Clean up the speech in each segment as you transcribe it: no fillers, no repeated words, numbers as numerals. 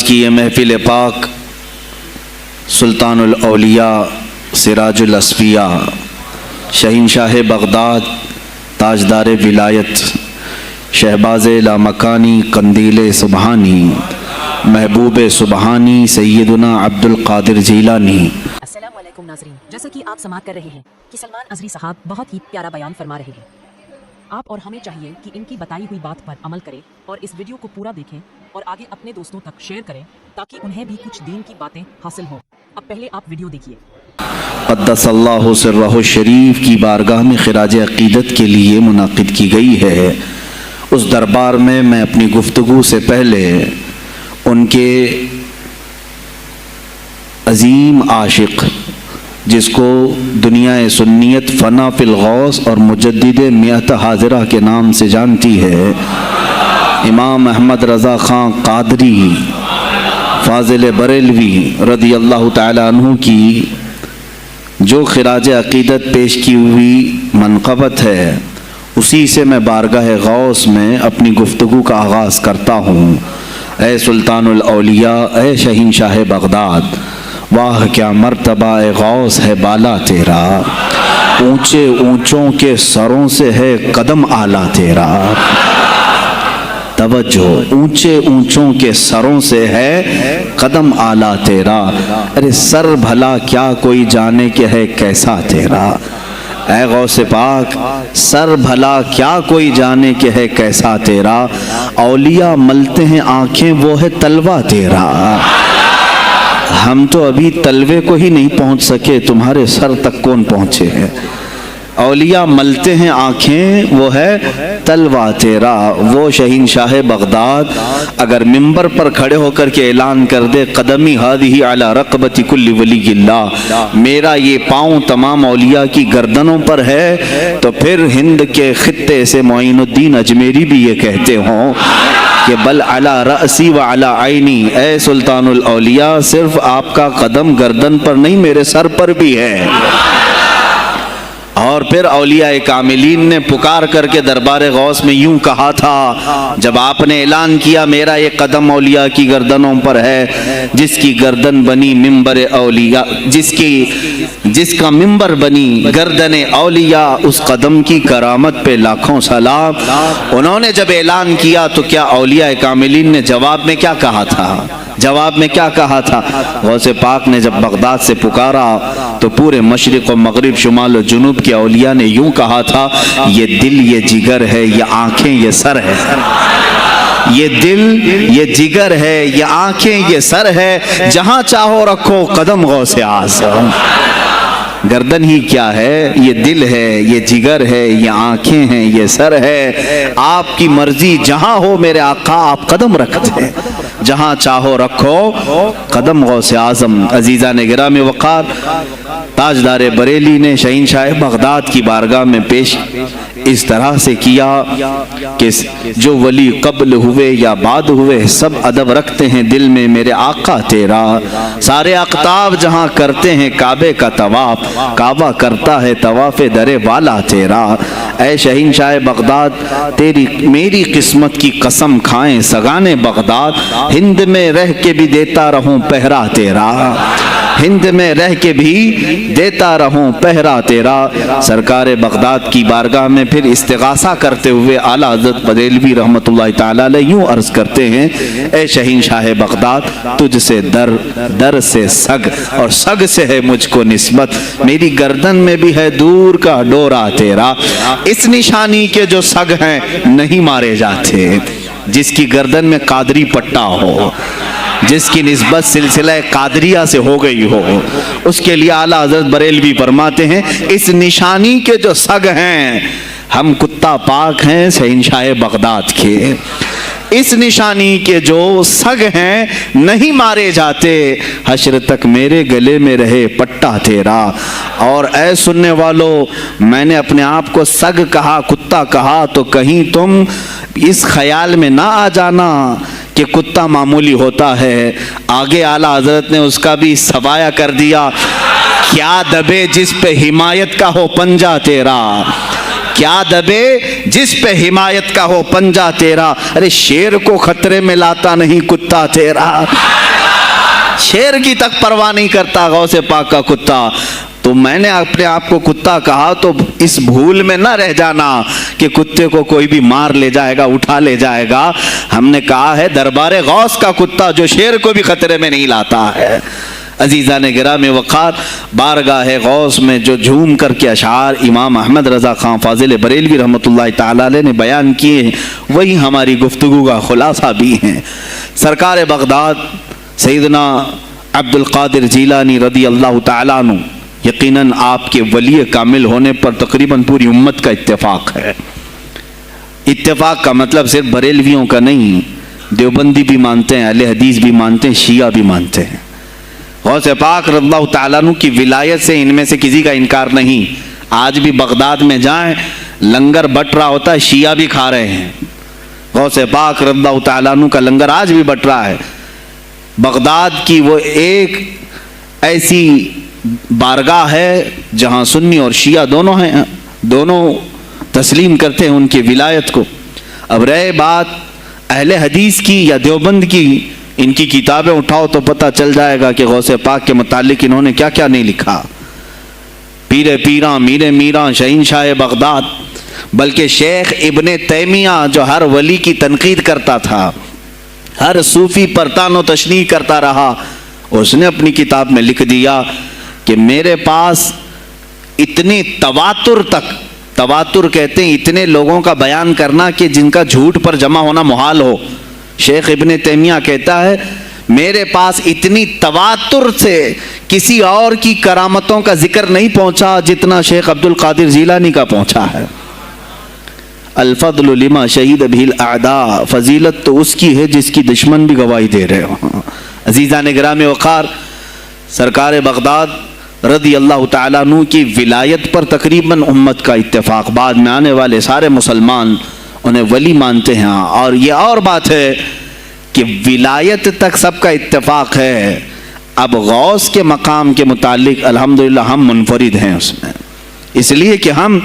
کی یہ محفل پاک سلطان الاولیاء سراج الاسفیاء شہنشاہ بغداد تاجدار ولایت شہباز لامکانی قندیل سبحانی محبوب سبحانی سیدنا عبد القادر جیلانی۔ السلام علیکم ناظرین، جیسا کہ آپ سماعت کر رہے ہیں کہ سلمان ازری صاحب بہت ہی پیارا بیان فرما رہے ہیں۔ آپ اور ہمیں چاہیے کہ ان کی بتائی ہوئی بات پر عمل کریں اور اس ویڈیو کو پورا دیکھیں اور آگے اپنے دوستوں تک شیئر کریں تاکہ انہیں بھی کچھ دین کی باتیں حاصل ہوں۔ اب پہلے آپ ویڈیو دیکھیے۔ قدس اللہ سرہ الشریف کی بارگاہ میں خراج عقیدت کے لیے منعقد کی گئی ہے۔ اس دربار میں میں اپنی گفتگو سے پہلے ان کے عظیم عاشق جس کو دنیا سنیت فنا فی الغوث اور مجدد میت حاضرہ کے نام سے جانتی ہے، امام احمد رضا خان قادری فاضل بریلوی رضی اللہ تعالی عنہ کی جو خراج عقیدت پیش کی ہوئی منقبت ہے، اسی سے میں بارگاہ غوث میں اپنی گفتگو کا آغاز کرتا ہوں۔ اے سلطان الاولیاء، اے شہنشاہ بغداد، واہ کیا مرتبہ اے غوث ہے بالا تیرا، اونچے اونچوں کے سروں سے ہے قدم اعلیٰ تیرا۔ توجہ، اونچے اونچوں کے سروں سے ہے قدم اعلیٰ تیرا، ارے سر بھلا کیا کوئی جانے کہ ہے کیسا تیرا۔ اے غوث پاک، سر بھلا کیا کوئی جانے کہ ہے کیسا تیرا، اولیاء ملتے ہیں آنکھیں وہ ہے تلوہ تیرا۔ ہم تو ابھی تلوے کو ہی نہیں پہنچ سکے، تمہارے سر تک کون پہنچے ہیں۔ اولیاء ملتے ہیں آنکھیں وہ ہے تلوہ تیرا۔ وہ شہنشاہ بغداد اگر ممبر پر کھڑے ہو کر کے اعلان کر دے قدمی ہذہ علی رقبۃ کل ولی اللہ، میرا یہ پاؤں تمام اولیاء کی گردنوں پر ہے، تو پھر ہند کے خطے سے معین الدین اجمیری بھی یہ کہتے ہوں کہ بل علی رأسی و علی عینی، اے سلطان الاولیاء صرف آپ کا قدم گردن پر نہیں میرے سر پر بھی ہے۔ اور پھر اولیاء کاملین نے پکار کر کے دربار غوث میں یوں کہا تھا جب آپ نے اعلان کیا میرا یہ قدم اولیاء کی گردنوں پر ہے، جس کی گردن بنی منبر اولیاء، جس کا منبر بنی گردن اولیاء، اس قدم کی کرامت پہ لاکھوں سلام۔ انہوں نے جب اعلان کیا تو کیا اولیاء کاملین نے جواب میں کیا کہا تھا؟ جواب میں کیا کہا تھا؟ غوث پاک نے جب بغداد سے پکارا تو پورے مشرق و مغرب شمال و جنوب کے اولیاء نے یوں کہا تھا، یہ دل یہ جگر ہے، یہ آنکھیں یہ سر ہے۔ یہ دل یہ جگر ہے، یہ آنکھیں یہ سر ہے، جہاں چاہو رکھو قدم غوث اعظم۔ گردن ہی کیا ہے، یہ دل ہے، یہ جگر ہے، یہ آنکھیں ہیں، یہ سر ہے، آپ کی مرضی جہاں ہو میرے آقا آپ قدم رکھتے ہیں، جہاں چاہو رکھو قدم غوث اعظم۔ عزیزان گرامی وقار، تاجدار بریلی نے شہنشاہ بغداد کی بارگاہ میں پیش اس طرح سے کیا کہ جو ولی قبل ہوئے یا بعد ہوئے سب ادب رکھتے ہیں دل میں میرے آقا تیرا، سارے اقطاب جہاں کرتے ہیں کعبے کا طواف، کعبہ کرتا ہے طواف در والا تیرا۔ اے شہنشاہ بغداد، تیری میری قسمت کی قسم کھائیں سگانے بغداد، ہند میں رہ کے بھی دیتا رہوں پہرا تیرا، ہند میں رہ کے بھی دیتا رہوں پہرا تیرا۔ سرکار بغداد کی بارگاہ میں پھر استغاثہ کرتے ہوئے اعلیٰ حضرت بریلوی رحمۃ اللہ تعالی علیہ یوں عرض کرتے ہیں، اے شہنشاہ بغداد، تجھ سے در، در سے سگ، اور سگ سے ہے مجھ کو نسبت، میری گردن میں بھی ہے دور کا ڈورا تیرا۔ اس نشانی کے جو سگ ہیں نہیں مارے جاتے، جس کی گردن میں قادری پٹا ہو، جس کی نسبت سلسلہ قادریہ سے ہو گئی ہو، اس کے لیے اعلیٰ حضرت بریلوی فرماتے ہیں اس نشانی کے جو سگ ہیں، ہم کتا پاک ہیں شہنشاہ بغداد کے، اس نشانی کے جو سگ ہیں نہیں مارے جاتے، حشر تک میرے گلے میں رہے پٹا تیرا۔ اور اے سننے والو، میں نے اپنے آپ کو سگ کہا، کتا کہا، تو کہیں تم اس خیال میں نہ آ جانا کہ کتا معمولی ہوتا ہے۔ آگے اعلیٰ حضرت نے اس کا بھی سوایہ کر دیا، کیا دبے جس پہ حمایت کا ہو پنجہ تیرا، کیا دبے جس پہ حمایت کا ہو پنجہ تیرا، ارے شیر کو خطرے میں لاتا نہیں کتا تیرا، شیر کی تک پرواہ نہیں کرتا غوث پاک کا کتا۔ تو میں نے اپنے آپ کو کتا کہا تو اس بھول میں نہ رہ جانا کہ کتے کو کوئی بھی مار لے جائے گا، اٹھا لے جائے گا۔ ہم نے کہا ہے دربار غوث کا کتا جو شیر کو بھی خطرے میں نہیں لاتا ہے۔ عزیزان گرامی وقار، بارگاہ غوث میں جو جھوم کر کے اشعار امام احمد رضا خان فاضل بریلوی رحمۃ اللہ تعالی علیہ نے بیان کیے ہیں، وہی ہماری گفتگو کا خلاصہ بھی ہیں۔ سرکار بغداد سیدنا عبد القادر جیلانی رضی اللہ تعالیٰ عنہ، یقیناً آپ کے ولی کامل ہونے پر تقریباً پوری امت کا اتفاق ہے۔ اتفاق کا مطلب صرف بریلویوں کا نہیں، دیوبندی بھی مانتے ہیں، اہل حدیث بھی مانتے ہیں، شیعہ بھی مانتے ہیں۔ غوث پاک رضی اللہ تعالیٰ عنہ کی ولایت سے ان میں سے کسی کا انکار نہیں۔ آج بھی بغداد میں جائیں لنگر بٹ رہا ہوتا ہے، شیعہ بھی کھا رہے ہیں۔ غوث پاک رضی اللہ تعالیٰ عنہ کا لنگر آج بھی بٹ رہا ہے۔ بغداد کی وہ ایک ایسی بارگاہ ہے جہاں سنی اور شیعہ دونوں ہیں، دونوں تسلیم کرتے ہیں ان کی ولایت کو۔ اب رہے بات اہل حدیث کی یا دیوبند کی، ان کی کتابیں اٹھاؤ تو پتہ چل جائے گا کہ غوث پاک کے متعلق انہوں نے کیا کیا نہیں لکھا۔ پیر پیراں، میر میراں، شہنشاہ بغداد، بلکہ شیخ ابن تیمیہ جو ہر ولی کی تنقید کرتا تھا، ہر صوفی پر تان و تشریح کرتا رہا، اس نے اپنی کتاب میں لکھ دیا کہ میرے پاس اتنی تواتر تک، تواتر کہتے ہیں اتنے لوگوں کا بیان کرنا کہ جن کا جھوٹ پر جمع ہونا محال ہو۔ شیخ ابن تیمیہ کہتا ہے میرے پاس اتنی تواتر سے کسی اور کی کرامتوں کا ذکر نہیں پہنچا جتنا شیخ عبد القادر جیلانی کا پہنچا ہے۔ الفضل لما شہید بہ الاعداء، فضیلت تو اس کی ہے جس کی دشمن بھی گواہی دے رہے ہوں۔ عزیزان گرامی وقار، سرکار بغداد رضی اللہ تعالیٰ عنہ کی ولایت پر تقریباً امت کا اتفاق، بعد میں آنے والے سارے مسلمان انہیں ولی مانتے ہیں۔ اور یہ اور بات ہے کہ ولایت تک سب کا اتفاق ہے، اب غوث کے مقام کے متعلق الحمدللہ ہم منفرد ہیں اس میں، اس لیے کہ ہم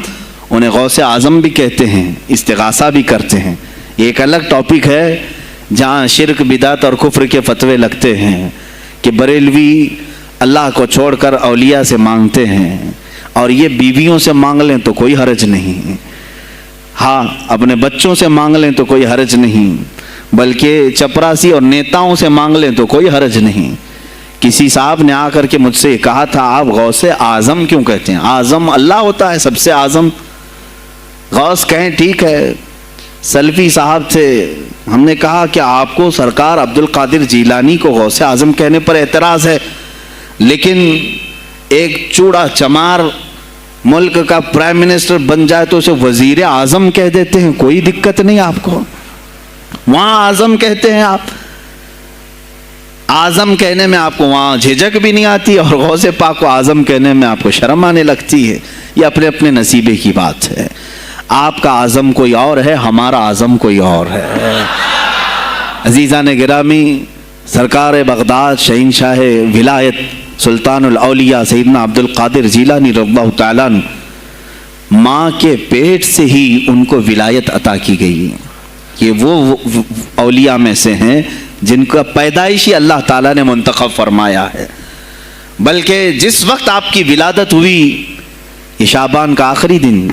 انہیں غوث اعظم بھی کہتے ہیں، استغاثہ بھی کرتے ہیں۔ یہ ایک الگ ٹاپک ہے جہاں شرک بدعت اور کفر کے فتوے لگتے ہیں کہ بریلوی اللہ کو چھوڑ کر اولیاء سے مانگتے ہیں، اور یہ بیویوں سے مانگ لیں تو کوئی حرج نہیں، ہاں اپنے بچوں سے مانگ لیں تو کوئی حرج نہیں، بلکہ چپراسی اور نیتاؤں سے مانگ لیں تو کوئی حرج نہیں۔ کسی صاحب نے آ کر کے مجھ سے کہا تھا آپ غوث اعظم کیوں کہتے ہیں؟ اعظم اللہ ہوتا ہے، سب سے اعظم غوث کہیں ٹھیک ہے۔ سلفی صاحب تھے، ہم نے کہا کہ آپ کو سرکار عبد القادر جیلانی کو غوث اعظم کہنے پر اعتراض ہے، لیکن ایک چوڑا چمار ملک کا پرائم منسٹر بن جائے تو اسے وزیر اعظم کہہ دیتے ہیں، کوئی دقت نہیں آپ کو، وہاں اعظم کہتے ہیں آپ، اعظم کہنے میں آپ کو وہاں جھجک بھی نہیں آتی، اور غوث پاک کو اعظم کہنے میں آپ کو شرم آنے لگتی ہے۔ یہ اپنے اپنے نصیبے کی بات ہے، آپ کا اعظم کوئی اور ہے، ہمارا اعظم کوئی اور ہے۔ عزیزان گرامی، سرکار بغداد شہنشاہ ولایت سلطان الاولیاء سیدنا عبد القادر جیلانی رضی اللہ تعالیٰ عنہ، ماں کے پیٹ سے ہی ان کو ولایت عطا کی گئی۔ یہ وہ اولیاء میں سے ہیں جن کا پیدائشی اللہ تعالیٰ نے منتخب فرمایا ہے، بلکہ جس وقت آپ کی ولادت ہوئی یہ شعبان کا آخری دن،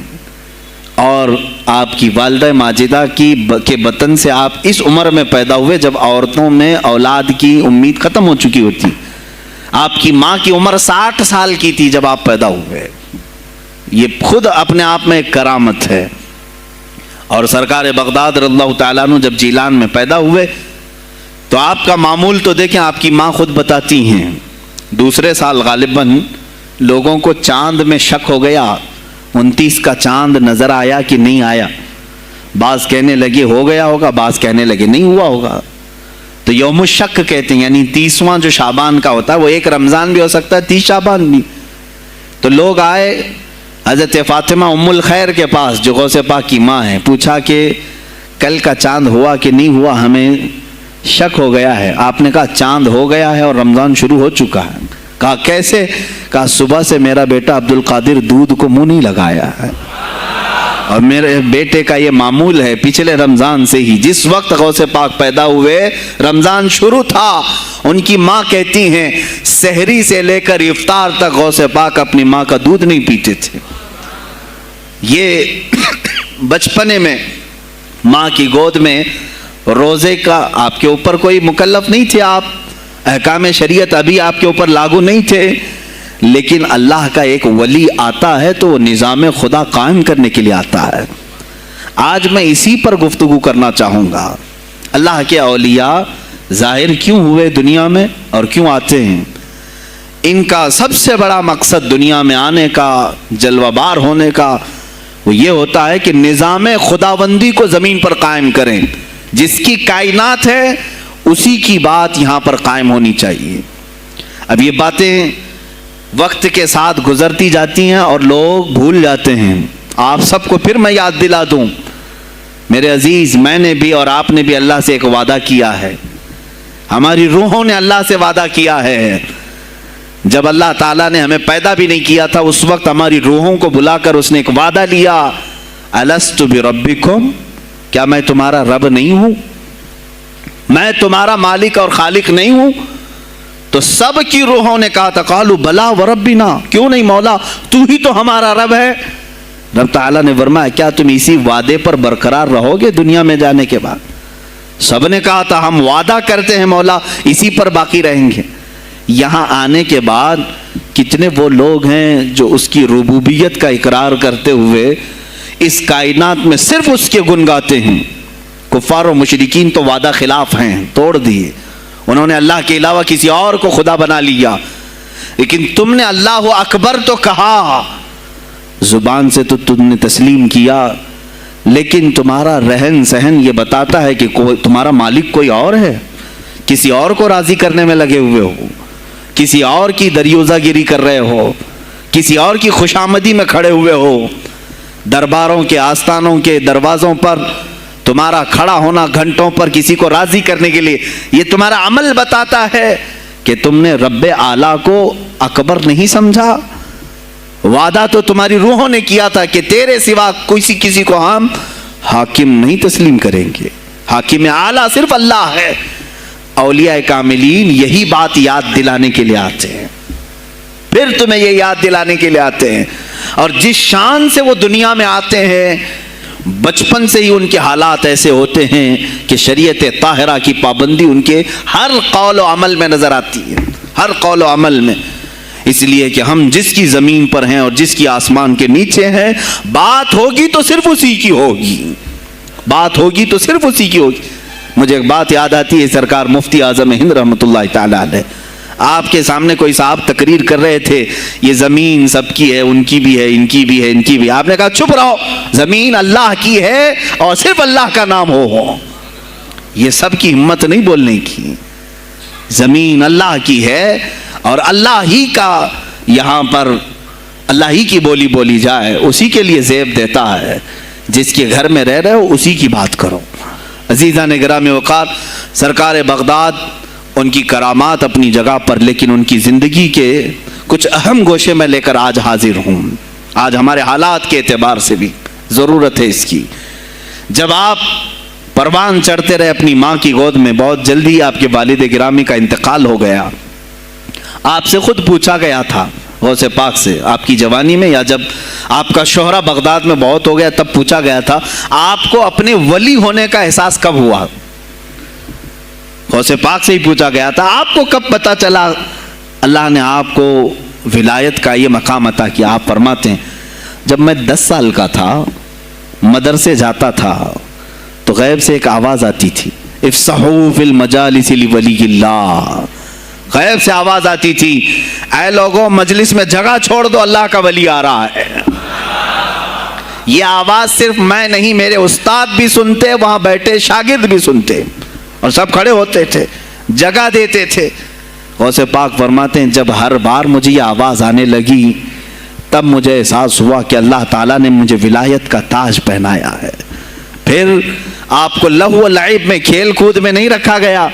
اور آپ کی والدہ ماجدہ کے بطن سے آپ اس عمر میں پیدا ہوئے جب عورتوں میں اولاد کی امید ختم ہو چکی ہوتی۔ آپ کی ماں کی عمر 60 سال کی تھی جب آپ پیدا ہوئے، یہ خود اپنے آپ میں ایک کرامت ہے۔ اور سرکار بغداد رضی اللہ تعالیٰ عنہ جب جیلان میں پیدا ہوئے تو آپ کا معمول تو دیکھیں، آپ کی ماں خود بتاتی ہیں دوسرے سال غالباً لوگوں کو چاند میں شک ہو گیا، 29 کا چاند نظر آیا کہ نہیں آیا، بعض کہنے لگے ہو گیا ہوگا، بعض کہنے لگے نہیں ہوا ہوگا، تو یوم الشک کہتے ہیں، یعنی 30واں جو شعبان کا ہوتا ہے، وہ ایک رمضان بھی ہو سکتا ہے 30 شعبان بھی۔ تو لوگ آئے حضرت فاطمہ ام الخیر کے پاس جو غوث پاک کی ماں ہیں، پوچھا کہ کل کا چاند ہوا کہ نہیں ہوا، ہمیں شک ہو گیا ہے۔ آپ نے کہا چاند ہو گیا ہے اور رمضان شروع ہو چکا ہے۔ کہا کیسے؟ کہا صبح سے میرا بیٹا عبد القادر دودھ کو منہ نہیں لگایا ہے۔ اور میرے بیٹے کا یہ معمول ہے پچھلے رمضان سے ہی، جس وقت غوث پاک پیدا ہوئے رمضان شروع تھا، ان کی ماں کہتی ہیں سحری سے لے کر افطار تک غوث پاک اپنی ماں کا دودھ نہیں پیتے تھے۔ یہ بچپنے میں ماں کی گود میں روزے کا آپ کے اوپر کوئی مکلف نہیں تھے، آپ احکام شریعت ابھی آپ کے اوپر لاگو نہیں تھے، لیکن اللہ کا ایک ولی آتا ہے تو وہ نظام خدا قائم کرنے کے لیے آتا ہے۔ آج میں اسی پر گفتگو کرنا چاہوں گا، اللہ کے اولیاء ظاہر کیوں ہوئے دنیا میں اور کیوں آتے ہیں؟ ان کا سب سے بڑا مقصد دنیا میں آنے کا، جلوہ بار ہونے کا، وہ یہ ہوتا ہے کہ نظام خداوندی کو زمین پر قائم کریں۔ جس کی کائنات ہے اسی کی بات یہاں پر قائم ہونی چاہیے۔ اب یہ باتیں وقت کے ساتھ گزرتی جاتی ہیں اور لوگ بھول جاتے ہیں۔ آپ سب کو پھر میں یاد دلا دوں، میرے عزیز، میں نے بھی اور آپ نے بھی اللہ سے ایک وعدہ کیا ہے، ہماری روحوں نے اللہ سے وعدہ کیا ہے۔ جب اللہ تعالیٰ نے ہمیں پیدا بھی نہیں کیا تھا اس وقت ہماری روحوں کو بلا کر اس نے ایک وعدہ لیا، الست بربکم، کیا میں تمہارا رب نہیں ہوں؟ میں تمہارا مالک اور خالق نہیں ہوں؟ تو سب کی روحوں نے کہا تھا قالوا بلا وربنا، کیوں نہیں مولا، تو ہی تو ہمارا رب ہے۔ رب تعالیٰ نے فرمایا کیا تم اسی وعدے پر برقرار رہو گے دنیا میں جانے کے بعد؟ سب نے کہا تھا ہم وعدہ کرتے ہیں مولا اسی پر باقی رہیں گے۔ یہاں آنے کے بعد کتنے وہ لوگ ہیں جو اس کی ربوبیت کا اقرار کرتے ہوئے اس کائنات میں صرف اس کے گن گاتے ہیں۔ کفار و مشرکین تو وعدہ خلاف ہیں، توڑ دیے، انہوں نے اللہ کے علاوہ کسی اور کو خدا بنا لیا، لیکن تم نے اللہ اکبر تو کہا، زبان سے تو تم نے تسلیم کیا، لیکن تمہارا رہن سہن یہ بتاتا ہے کہ تمہارا مالک کوئی اور ہے، کسی اور کو راضی کرنے میں لگے ہوئے ہو، کسی اور کی دریوزہ گیری کر رہے ہو، کسی اور کی خوشامدی میں کھڑے ہوئے ہو، درباروں کے آستانوں کے دروازوں پر تمہارا کھڑا ہونا گھنٹوں پر کسی کو راضی کرنے کے لیے، یہ تمہارا عمل بتاتا ہے کہ تم نے رب اعلیٰ کو اکبر نہیں سمجھا۔ وعدہ تو تمہاری روحوں نے کیا تھا کہ تیرے سوا کسی کو ہم حاکم نہیں تسلیم کریں گے، حاکم اعلیٰ صرف اللہ ہے۔ اولیاء کاملین یہی بات یاد دلانے کے لیے آتے ہیں، پھر تمہیں یہ یاد دلانے کے لیے آتے ہیں، اور جس شان سے وہ دنیا میں آتے ہیں بچپن سے ہی ان کے حالات ایسے ہوتے ہیں کہ شریعت طاہرہ کی پابندی ان کے ہر قول و عمل میں نظر آتی ہے، ہر قول و عمل میں۔ اس لیے کہ ہم جس کی زمین پر ہیں اور جس کی آسمان کے نیچے ہیں، بات ہوگی تو صرف اسی کی ہوگی، بات ہوگی تو صرف اسی کی ہوگی۔ مجھے ایک بات یاد آتی ہے، سرکار مفتی اعظم ہند رحمۃ اللہ تعالی علیہ، آپ کے سامنے کوئی صاحب تقریر کر رہے تھے، یہ زمین سب کی ہے، ان کی بھی ہے، ان کی بھی ہے، ان کی بھی ہے۔ آپ نے کہا چپ رہو، زمین اللہ کی ہے اور صرف اللہ کا نام ہو۔ یہ سب کی ہمت نہیں بولنے کی، زمین اللہ کی ہے اور اللہ ہی کا، یہاں پر اللہ ہی کی بولی بولی جائے، اسی کے لیے زیب دیتا ہے۔ جس کے گھر میں رہ رہے ہو اسی کی بات کرو۔ عزیزان گرامی وقار، سرکار بغداد، ان کی کرامات اپنی جگہ پر، لیکن ان کی زندگی کے کچھ اہم گوشے میں لے کر آج حاضر ہوں۔ آج ہمارے حالات کے اعتبار سے بھی ضرورت ہے اس کی۔ جب آپ پروان چڑھتے رہے اپنی ماں کی گود میں، بہت جلدی آپ کے والد گرامی کا انتقال ہو گیا۔ آپ سے خود پوچھا گیا تھا غوث پاک سے، آپ کی جوانی میں یا جب آپ کا شہرہ بغداد میں بہت ہو گیا تب پوچھا گیا تھا آپ کو اپنے ولی ہونے کا احساس کب ہوا؟ غوث پاک سے ہی پوچھا گیا تھا آپ کو کب پتہ چلا اللہ نے آپ کو ولایت کا یہ مقام عطا کیا؟ آپ فرماتے ہیں جب میں 10 سال کا تھا، مدرسے جاتا تھا تو غیب سے ایک آواز آتی تھی، افصحوا فی المجالس لولی اللہ، غیب سے آواز آتی تھی اے لوگوں مجلس میں جگہ چھوڑ دو، اللہ کا ولی آ رہا ہے۔ یہ آواز صرف میں نہیں، میرے استاد بھی سنتے، وہاں بیٹھے شاگرد بھی سنتے، اور سب کھڑے ہوتے تھے، جگہ دیتے تھے۔ غوث پاک فرماتے ہیں جب ہر بار مجھے یہ آواز آنے لگی تب مجھے احساس ہوا کہ اللہ تعالیٰ نے مجھے ولایت کا تاج پہنایا ہے۔ پھر آپ کو لہو و لعب میں، کھیل کود میں نہیں رکھا گیا۔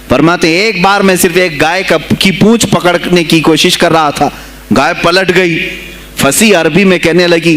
فرماتے ہیں ایک بار میں صرف ایک گائے کی پونچھ پکڑنے کی کوشش کر رہا تھا، گائے پلٹ گئی، فصیح عربی میں کہنے لگی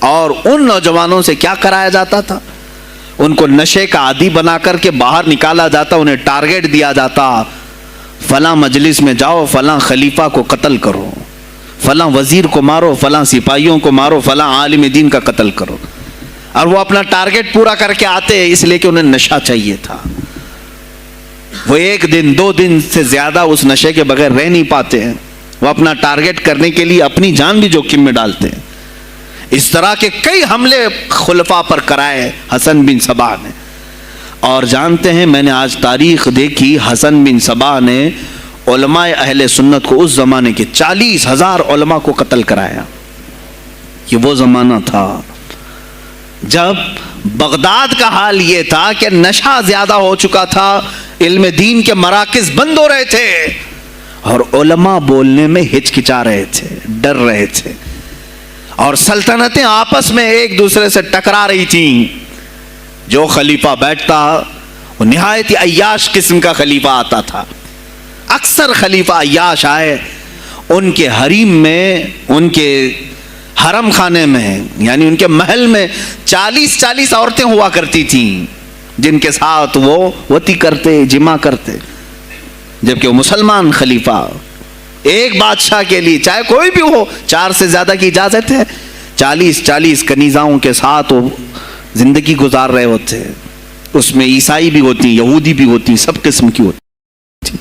اور ان نوجوانوں سے کیا کرایا جاتا تھا؟ ان کو نشے کا عادی بنا کر کے باہر نکالا جاتا، انہیں ٹارگٹ دیا جاتا، فلاں مجلس میں جاؤ، فلاں خلیفہ کو قتل کرو، فلاں وزیر کو مارو، فلاں سپاہیوں کو مارو، فلاں عالم دین کا قتل کرو، اور وہ اپنا ٹارگٹ پورا کر کے آتے اس لیے کہ انہیں نشہ چاہیے تھا۔ وہ 1 دن 2 دن سے زیادہ اس نشے کے بغیر رہ نہیں پاتے ہیں، وہ اپنا ٹارگٹ کرنے کے لیے اپنی جان بھی جوخم میں ڈالتے ہیں۔ اس طرح کے کئی حملے خلفاء پر کرائے حسن بن صباح نے، اور جانتے ہیں میں نے آج تاریخ دیکھی، حسن بن صباح نے علماء اہل سنت کو اس زمانے کے 40,000 علماء کو قتل کرایا۔ یہ وہ زمانہ تھا جب بغداد کا حال یہ تھا کہ نشہ زیادہ ہو چکا تھا، علم دین کے مراکز بند ہو رہے تھے، اور علماء بولنے میں ہچکچا رہے تھے، ڈر رہے تھے، اور سلطنتیں آپس میں ایک دوسرے سے ٹکرا رہی تھیں۔ جو خلیفہ بیٹھتا وہ نہایت عیاش قسم کا خلیفہ آتا تھا۔ اکثر خلیفہ عیاش آئے، ان کے حریم میں، ان کے حرم خانے میں، یعنی ان کے محل میں 40 عورتیں ہوا کرتی تھیں جن کے ساتھ وہ وطی کرتے، جمع کرتے، جبکہ وہ مسلمان خلیفہ ایک بادشاہ کے لیے چاہے کوئی بھی ہو 4 سے زیادہ کی اجازت ہے، 40 کنیزاؤں کے ساتھ وہ زندگی گزار رہے ہوتے، اس میں عیسائی بھی ہوتی، یہودی بھی ہوتی، سب قسم کی ہوتی۔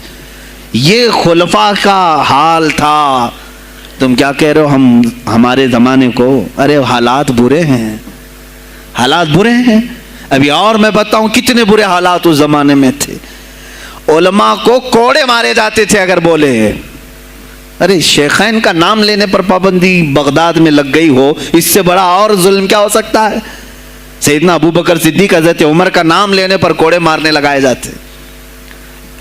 یہ خلفاء کا حال تھا۔ تم کیا کہہ رہے ہو ہمارے زمانے کو؟ ارے حالات برے ہیں، حالات برے ہیں۔ ابھی اور میں بتاؤں کتنے برے حالات اس زمانے میں تھے۔ علماء کو کوڑے مارے جاتے تھے اگر بولے۔ ارے شیخین کا نام لینے پر پابندی بغداد میں لگ گئی ہو، اس سے بڑا اور ظلم کیا ہو سکتا ہے؟ سیدنا ابو بکر صدیق، حضرت عمر کا نام لینے پر کوڑے مارنے لگائے جاتے۔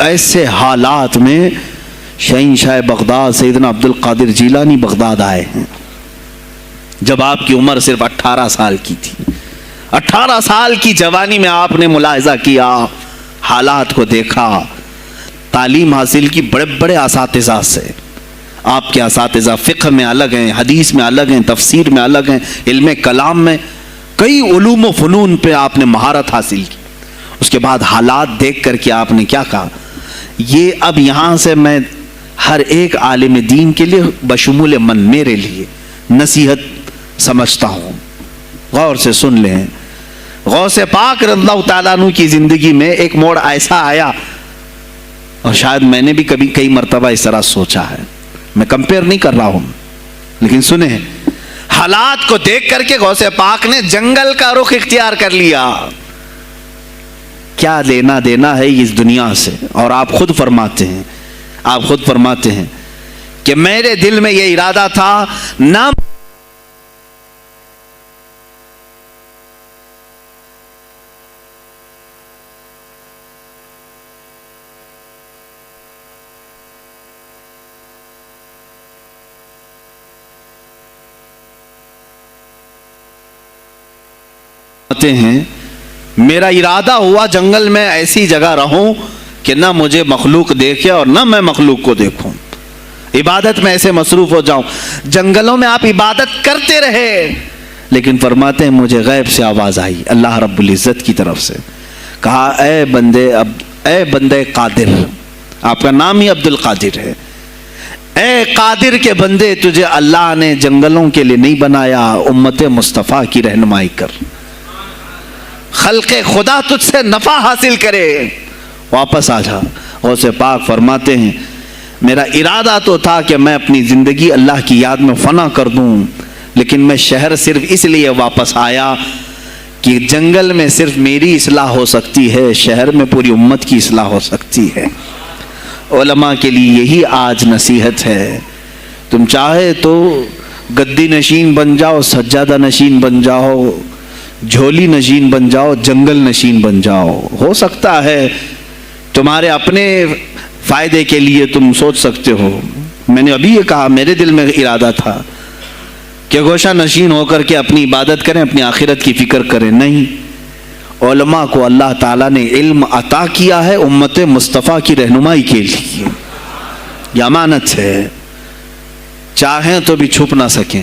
ایسے حالات میں شہنشاہ بغداد سیدنا عبد القادر جیلانی بغداد آئے ہیں جب آپ کی عمر صرف 18 سال کی تھی۔ 18 سال کی جوانی میں آپ نے ملاحظہ کیا، حالات کو دیکھا، تعلیم حاصل کی بڑے بڑے اساتذہ سے۔ آپ کے اساتذہ فقہ میں الگ ہیں، حدیث میں الگ ہیں، تفسیر میں الگ ہیں، علم کلام میں، کئی علوم و فنون پہ آپ نے مہارت حاصل کی۔ اس کے بعد حالات دیکھ کر کے آپ نے کیا کہا؟ یہ اب یہاں سے میں ہر ایک عالم دین کے لیے بشمول من میرے لیے نصیحت سمجھتا ہوں، غور سے سن لیں۔ غوث پاک رضی اللہ تعالیٰ عنہ کی زندگی میں ایک موڑ ایسا آیا، اور شاید میں نے بھی کبھی کئی مرتبہ اس طرح سوچا ہے، میں کمپیئر نہیں کر رہا ہوں، لیکن سنیں، حالات کو دیکھ کر کے غوث پاک نے جنگل کا رخ اختیار کر لیا۔ کیا لینا دینا ہے اس دنیا سے؟ اور آپ خود فرماتے ہیں کہ میرے دل میں یہ ارادہ تھا، نہ ہیں، میرا ارادہ ہوا جنگل میں ایسی جگہ رہوں کہ نہ مجھے مخلوق دیکھے اور نہ میں مخلوق کو دیکھوں، عبادت میں ایسے مصروف ہو جاؤں۔ جنگلوں میں آپ عبادت کرتے رہے، لیکن فرماتے ہیں مجھے غیب سے آواز آئی اللہ رب العزت کی طرف سے، کہا اے بندے قادر، آپ کا نام ہی عبد القادر ہے، اے قادر کے بندے، تجھے اللہ نے جنگلوں کے لیے نہیں بنایا، امت مصطفیٰ کی رہنمائی کر، خلق خدا تجھ سے نفع حاصل کرے، واپس آ جا۔ غوث پاک فرماتے ہیں میرا ارادہ تو تھا کہ میں اپنی زندگی اللہ کی یاد میں فنا کر دوں، لیکن میں شہر صرف اس لیے واپس آیا کہ جنگل میں صرف میری اصلاح ہو سکتی ہے، شہر میں پوری امت کی اصلاح ہو سکتی ہے۔ علماء کے لیے یہی آج نصیحت ہے، تم چاہے تو گدی نشین بن جاؤ، سجادہ نشین بن جاؤ، جھولی نشین بن جاؤ، جنگل نشین بن جاؤ، ہو سکتا ہے تمہارے اپنے فائدے کے لیے تم سوچ سکتے ہو۔ میں نے ابھی یہ کہا، میرے دل میں ارادہ تھا کہ گوشہ نشین ہو کر کے اپنی عبادت کریں، اپنی آخرت کی فکر کریں، نہیں، علماء کو اللہ تعالیٰ نے علم عطا کیا ہے امت مصطفیٰ کی رہنمائی کے لیے، یہ امانت ہے، چاہیں تو بھی چھپ نہ سکیں۔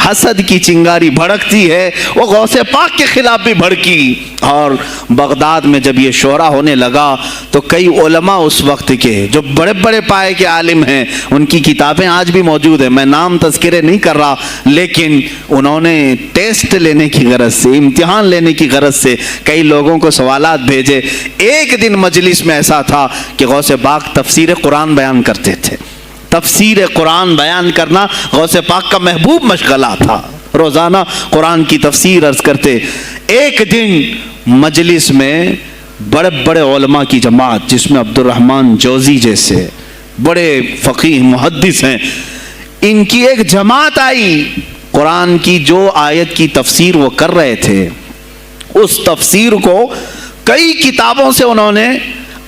حسد کی چنگاری بھڑکتی ہے وہ غوث پاک کے خلاف بھی بھڑکی. اور بغداد میں جب یہ شورا ہونے لگا تو کئی علماء اس وقت کے جو بڑے بڑے پائے کے عالم ہیں، ان کی کتابیں آج بھی موجود ہیں، میں نام تذکرے نہیں کر رہا، لیکن انہوں نے ٹیسٹ لینے کی غرض سے، امتحان لینے کی غرض سے کئی لوگوں کو سوالات بھیجے. ایک دن مجلس میں ایسا تھا کہ غوث پاک تفسیر قرآن بیان کرتے تھے. تفسیر قرآن بیان کرنا غوث پاک کا محبوب مشغلہ تھا، روزانہ قرآن کی تفسیر عرض کرتے. ایک دن مجلس میں بڑے بڑے علماء کی جماعت، جس میں عبد الرحمن جوزی جیسے بڑے فقیہ محدث ہیں، ان کی ایک جماعت آئی. قرآن کی جو آیت کی تفسیر وہ کر رہے تھے، اس تفسیر کو کئی کتابوں سے انہوں نے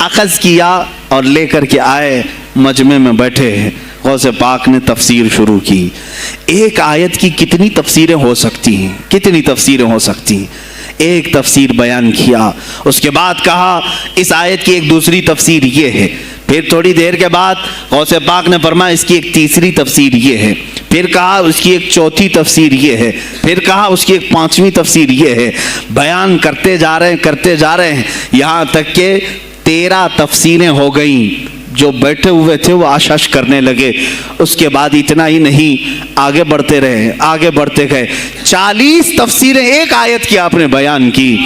اخذ کیا اور لے کر کے آئے. مجمع میں بیٹھے غوث پاک نے تفسیر شروع کی. ایک آیت کی کتنی تفسیریں ہو سکتی ہیں، کتنی تفسیریں ہو سکتی ہیں. ایک تفسیر بیان کیا، اس کے بعد کہا اس آیت کی ایک دوسری تفسیر یہ ہے. پھر تھوڑی دیر کے بعد غوث پاک نے فرمایا اس کی ایک تیسری تفسیر یہ ہے. پھر کہا اس کی ایک چوتھی تفسیر یہ ہے. پھر کہا اس کی ایک پانچویں تفسیر یہ ہے. بیان کرتے جا رہے ہیں یہاں تک کہ 13 تفسیریں ہو گئیں. جو بیٹھے ہوئے تھے وہ آشش کرنے لگے. اس کے بعد اتنا ہی نہیں، آگے بڑھتے گئے. 40 تفسیریں ایک آیت کی آپ نے بیان کی.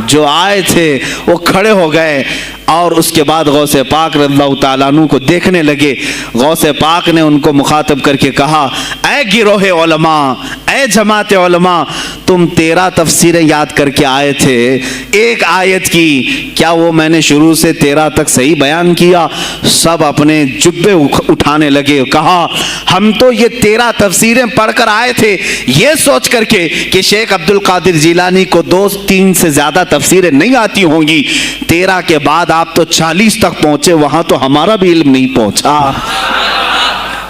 جو آئے تھے وہ کھڑے ہو گئے اور اس کے بعد غوث پاک رضی اللہ تعالیٰ عنہ کو دیکھنے لگے. غوث پاک نے ان کو مخاطب کر کے کہا اے گروہ علماء، اے جماعت علماء، تم 13 تفسیریں یاد کر کے آئے تھے ایک آیت کی، کیا وہ میں نے شروع سے 13 تک صحیح بیان کیا؟ سب اپنے جبے اٹھانے لگے. کہا ہم تو یہ 13 تفسیریں پڑھ کر آئے تھے یہ سوچ کر کے کہ شیخ عبد القادر جیلانی کو 2-3 سے زیادہ تفسیریں نہیں آتی ہوں گی. 13 کے بعد آپ تو 40 تک پہنچے، وہاں تو ہمارا بھی علم نہیں پہنچا.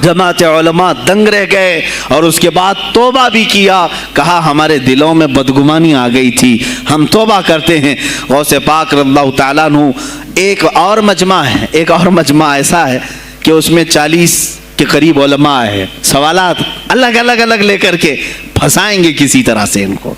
جماعت علماء دنگ رہ گئے اور اس کے بعد توبہ بھی کیا. کہا ہمارے دلوں میں بدگمانی آ گئی تھی، ہم توبہ کرتے ہیں. غوث پاک رضی اللہ تعالیٰ عنہ ایک اور مجمع ایسا ہے کہ اس میں 40 کے قریب علماء ہے. سوالات الگ لے کر کے پھنسائیں گے کسی طرح سے ان کو،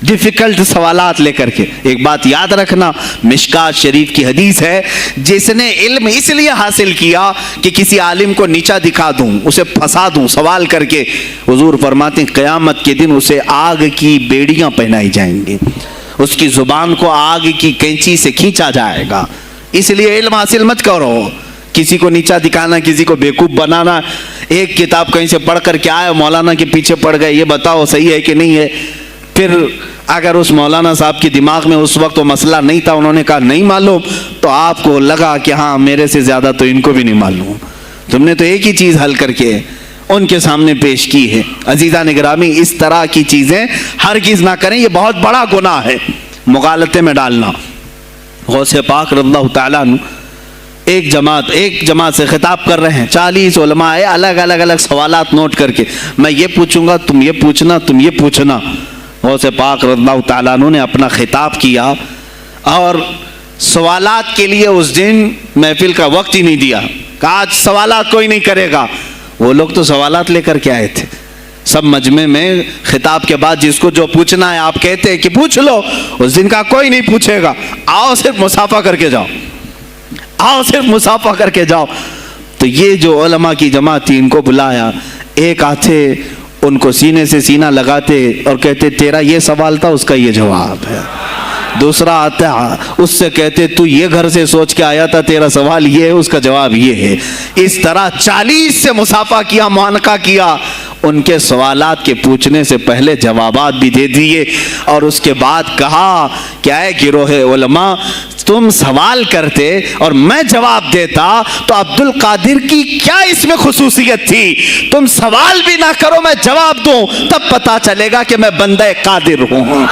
ڈیفیکلٹ سوالات لے کر کے. ایک بات یاد رکھنا، مشکات شریف کی حدیث ہے جس نے علم اس لیے حاصل کیا کہ کسی عالم کو نیچا دکھا دوں، اسے پھنسا دوں سوال کر کے. حضور فرماتے ہیں قیامت کے دن اسے آگ کی بیڑیاں پہنائی جائیں گی، اس کی زبان کو آگ کی کینچی سے کھینچا جائے گا. اس لیے علم حاصل مت کرو، کسی کو نیچا دکھانا، کسی کو بیوقوف بنانا. ایک کتاب کہیں سے پڑھ کر کے آئے، مولانا کے پیچھے پڑ گئے، یہ بتاؤ صحیح ہے کہ نہیں ہے. پھر اگر اس مولانا صاحب کے دماغ میں اس وقت وہ مسئلہ نہیں تھا، انہوں نے کہا نہیں معلوم، تو آپ کو لگا کہ ہاں میرے سے زیادہ تو ان کو بھی نہیں معلوم. تم نے تو ایک ہی چیز حل کر کے ان کے سامنے پیش کی ہے. عزیزان گرامی، اس طرح کی چیزیں ہرگز نہ کریں، یہ بہت بڑا گناہ ہے مغالطے میں ڈالنا. غوث پاک رضی اللہ تعالیٰ عنہ ایک جماعت سے خطاب کر رہے ہیں. 40 علماء ہے، الگ سوالات نوٹ کر کے، میں یہ پوچھوں گا، تم یہ پوچھنا، تم یہ پوچھنا. غوث پاک رضی اللہ تعالیٰ عنہ نے اپنا خطاب کیا اور سوالات کے لیے اس دن محفل کا وقت ہی نہیں دیا. کہا آج سوالات کوئی نہیں کرے گا. وہ لوگ تو سوالات لے کر کے آئے تھے. سب مجمع میں خطاب کے بعد جس کو جو پوچھنا ہے آپ کہتے ہیں کہ پوچھ لو، اس دن کا کوئی نہیں پوچھے گا. آؤ صرف مصافحہ کر کے جاؤ. تو یہ جو علماء کی جماعت تھی، ان کو بلایا. ایک آتے ان کو سینے سے سینہ لگاتے اور کہتے تیرا یہ سوال تھا، اس کا یہ جواب ہے. دوسرا آتا اس سے کہتے تو یہ گھر سے سوچ کے آیا تھا، تیرا سوال یہ ہے، اس کا جواب یہ ہے. اس طرح 40 سے مصافحہ کیا، معانقہ کیا. ان کے سوالات کے پوچھنے سے پہلے جوابات بھی دے دیے اور اس کے بعد کہا کہ اے گروہ علماء، تم سوال کرتے اور میں جواب دیتا تو عبد القادر کی کیا اس میں خصوصیت تھی؟ تم سوال بھی نہ کرو، میں جواب دوں، تب پتا چلے گا کہ میں بندہ قادر ہوں،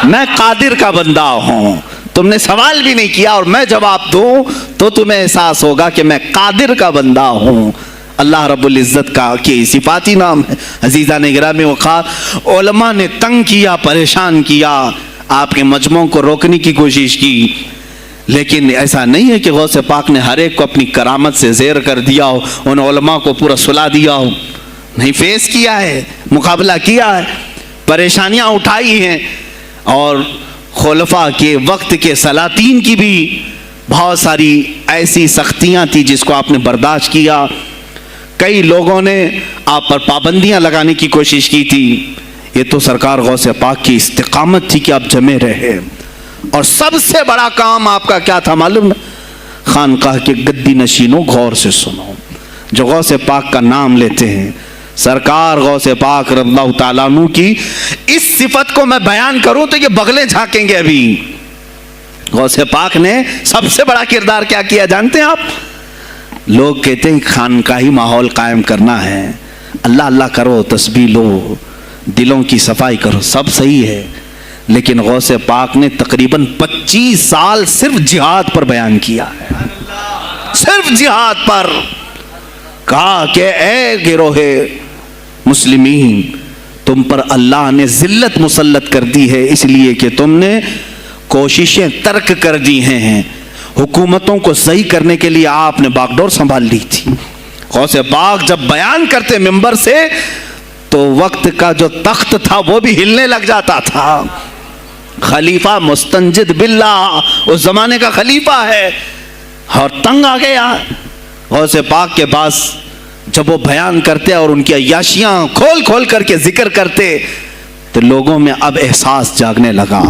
میں قادر کا بندہ ہوں. تم نے سوال بھی نہیں کیا اور میں جواب دوں تو تمہیں احساس ہوگا کہ میں قادر کا بندہ ہوں. اللہ رب العزت کا کی صفاتی نام ہے. عزیزان گرامی وقار، علماء نے تنگ کیا، پریشان کیا، آپ کے مجموعوں کو روکنے کی کوشش کی، لیکن ایسا نہیں ہے کہ غوث پاک نے ہر ایک کو اپنی کرامت سے زیر کر دیا ہو، ان علماء کو پورا سلا دیا ہو. نہیں فیس کیا ہے, مقابلہ کیا ہے, پریشانیاں اٹھائی ہیں, اور خلفاء کے وقت کے سلاطین کی بھی بہت ساری ایسی سختیاں تھی جس کو آپ نے برداشت کیا. کئی لوگوں نے آپ پر پابندیاں لگانے کی کوشش کی تھی. یہ تو سرکار غوث پاک کی استقامت تھی کہ آپ جمے رہے. اور سب سے بڑا کام آپ کا کیا تھا معلوم ہے؟ خانقاہ کے گدی نشینوں غور سے سنو, جو غوث پاک کا نام لیتے ہیں, سرکار غوث پاک رضی اللہ تعالیٰ عنہ کی اس صفت کو میں بیان کروں تو یہ بغلیں جھانکیں گے. ابھی غوث پاک نے سب سے بڑا کردار کیا کیا جانتے ہیں آپ؟ لوگ کہتے ہیں خانقاہی ماحول قائم کرنا ہے, اللہ اللہ کرو, تسبیح لو, دلوں کی صفائی کرو, سب صحیح ہے, لیکن غوث پاک نے تقریباً 25 سال صرف جہاد پر بیان کیا ہے. صرف جہاد پر کہا کہ اے گروہ مسلمین, تم پر اللہ نے ذلت مسلط کر دی ہے اس لیے کہ تم نے کوششیں ترک کر دی ہیں. حکومتوں کو صحیح کرنے کے لیے آپ نے باغ ڈور سنبھال لی تھی. غوث پاک جب بیان کرتے منبر سے تو وقت کا جو تخت تھا وہ بھی ہلنے لگ جاتا تھا. خلیفہ مستنجد باللہ, اس زمانے کا خلیفہ ہے, اور تنگ آ گیا غوث پاک کے پاس. جب وہ بیان کرتے اور ان کی عیاشیاں کھول کھول کر کے ذکر کرتے تو لوگوں میں اب احساس جاگنے لگا,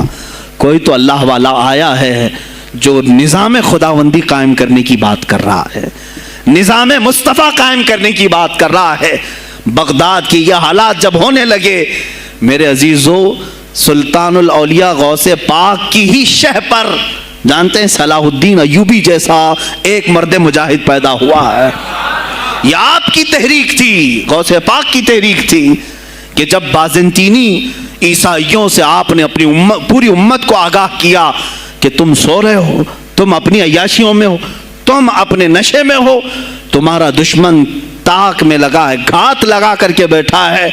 کوئی تو اللہ والا آیا ہے جو نظام خداوندی قائم کرنے کی بات کر رہا ہے, نظام مصطفیٰ قائم کرنے کی بات کر رہا ہے. بغداد کی یہ حالات جب ہونے لگے میرے عزیزو, سلطان الاولیاء غوث پاک کی ہی شہ پر جانتے ہیں صلاح الدین ایوبی جیسا ایک مرد مجاہد پیدا ہوا ہے. یہ آپ کی تحریک تھی, غوث پاک کی تحریک تھی کہ جب بازنطینی عیسائیوں سے آپ نے اپنی پوری امت کو آگاہ کیا کہ تم سو رہے ہو, تم اپنی عیاشیوں میں ہو, تم اپنے نشے میں ہو, تمہارا دشمن تاک میں لگا ہے, گھات لگا کر کے بیٹھا ہے.